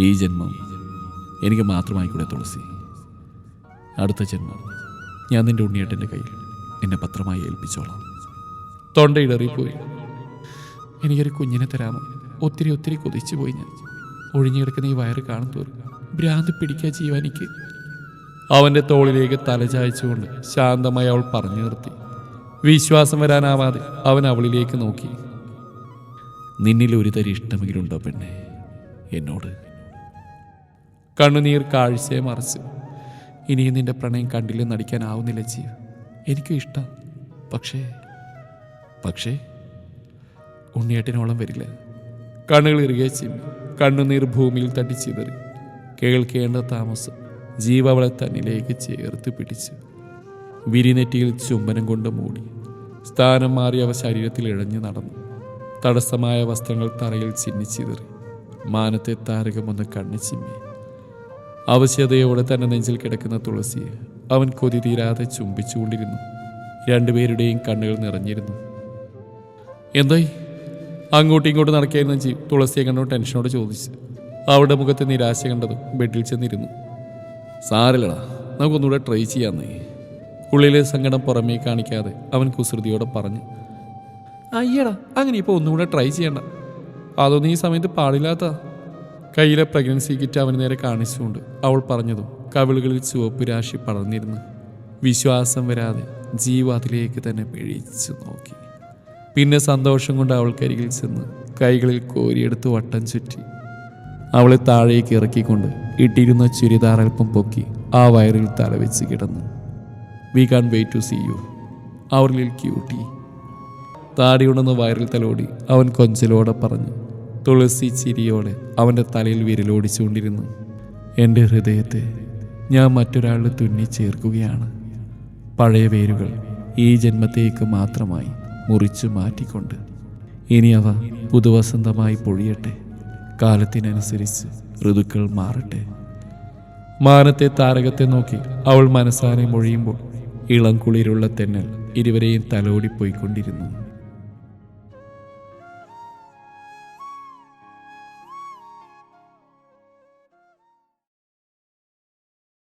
ഈ ജന്മം എനിക്ക് മാത്രമായിക്കൂടെ തുളസി? അടുത്ത ജന്മം ഞാൻ നിന്റെ ഉണ്ണിയേട്ടൻ്റെ കയ്യിൽ എന്നെ പത്രമായി ഏൽപ്പിച്ചോളാം. തൊണ്ടയിടറിപ്പോയി. എനിക്കൊരു കുഞ്ഞിനെ തരാമോ? ഒത്തിരി ഒത്തിരി കൊതിച്ചു പോയി ഞാൻ. ഒഴിഞ്ഞു കിടക്കുന്ന ഈ വയറ് കാണും തോറും ഭ്രാന്ത് പിടിക്കുക ജീവനിക്ക്. അവൻ്റെ തോളിലേക്ക് തലചായ്ച്ചുകൊണ്ട് ശാന്തമായി അവൾ പറഞ്ഞു നിർത്തി. വിശ്വാസം വരാനാവാതെ അവൻ അവളിലേക്ക് നോക്കി. നിന്നിൽ ഒരു തരി ഇഷ്ടമെങ്കിലുണ്ടോ പെണ്ണെ? എന്നോട്. കണ്ണുനീർ കാഴ്ചയെ മറച്ചു. ഇനിയും നിന്റെ പ്രണയം കണ്ടില്ലെന്ന് നടിക്കാനാവുന്നില്ല ജീവ്. എനിക്കും ഇഷ്ടം. പക്ഷേ ഉണ്ണിയേട്ടനോളം വരില്ല. കണ്ണുകൾ ഇറുകെ ചിമ്മി. കണ്ണുനീർ ഭൂമിയിൽ തട്ടിച്ചിതറി. കേൾക്കേണ്ട താമസം ജീവ അവളെ തന്നിലേക്ക് ചേർത്ത് പിടിച്ചു. വിരിനെറ്റിയിൽ ചുംബനം കൊണ്ട് മൂടി. സ്ഥാനം മാറി അവ ശരീരത്തിൽ ഇഴഞ്ഞു നടന്നു. തടസ്സമായ വസ്ത്രങ്ങൾ തറയിൽ ചിന്നിച്ചിതറി. മാനത്തെ താരകമൊന്ന് കണ്ണു ചിമ്മി. ആവശ്യതയോടെ തന്നെ നെഞ്ചിൽ കിടക്കുന്ന തുളസിയെ അവൻ കൊതി തീരാതെ ചുംബിച്ചുകൊണ്ടിരുന്നു. രണ്ടുപേരുടെയും കണ്ണുകൾ നിറഞ്ഞിരുന്നു. എന്തായി? അങ്ങോട്ടും ഇങ്ങോട്ടും നടക്കായിരുന്ന ജീവ് തുളസിയെ കണ്ടു ടെൻഷനോട് ചോദിച്ചു. അവളുടെ മുഖത്തെ നിരാശ കണ്ടതും ബെഡിൽ ചെന്നിരുന്നു. സാരല്ലടാ, നമുക്കൊന്നുകൂടെ ട്രൈ ചെയ്യാന്നേ. ഉള്ളിലെ സങ്കടം പുറമേ കാണിക്കാതെ അവൻ കുസൃതിയോടെ പറഞ്ഞു. അയ്യടാ, അങ്ങനെ ഇപ്പോൾ ഒന്നുകൂടെ ട്രൈ ചെയ്യണ്ട. അതൊന്നും ഈ സമയത്ത് പാടില്ലാത്ത. കയ്യിലെ പ്രഗ്നൻസി കിറ്റ് അവന് നേരെ കാണിച്ചുകൊണ്ട് അവൾ പറഞ്ഞതും കവിളുകളിൽ ചുവപ്പ് രാശി പടർന്നിരുന്നു. വിശ്വാസം വരാതെ ജീവ അതിലേക്ക് തന്നെ പിഴിച്ചു നോക്കി. പിന്നെ സന്തോഷം കൊണ്ട് അവൾക്കരികിൽ ചെന്ന് കൈകളിൽ കോരിയെടുത്ത് വട്ടം ചുറ്റി അവളെ താഴേക്ക് ഇറക്കിക്കൊണ്ട് ഇട്ടിരുന്ന ചുരിദാർ അല്പം പൊക്കി ആ വയറിൽ തലവെച്ച് കിടന്നു. We can wait to see you, our lil cutie. താടിയുണ്ടെന്ന് വയറിൽ തലോടി അവൻ കൊഞ്ചലോടെ പറഞ്ഞു. തുളസി ചിരിയോടെ അവൻ്റെ തലയിൽ വിരലോടിച്ചുകൊണ്ടിരുന്നു. എൻ്റെ ഹൃദയത്തെ ഞാൻ മറ്റൊരാളുടെ തുന്നി ചേർക്കുകയാണ്. പഴയ വേരുകൾ ഈ ജന്മത്തേക്ക് മാത്രമായി മുറിച്ചു മാറ്റിക്കൊണ്ട് ഇനി അവ പുതുവസന്തമായി പൊഴിയട്ടെ. കാലത്തിനനുസരിച്ച് ഋതുക്കൾ മാറട്ടെ. മാനത്തെ താരകത്തെ നോക്കി അവൾ മനസ്സാനെ മൊഴിയുമ്പോൾ ഇളം കുളിരുള്ള തെന്നൽ ഇരുവരെയും തലോടിപ്പോയിക്കൊണ്ടിരുന്നു.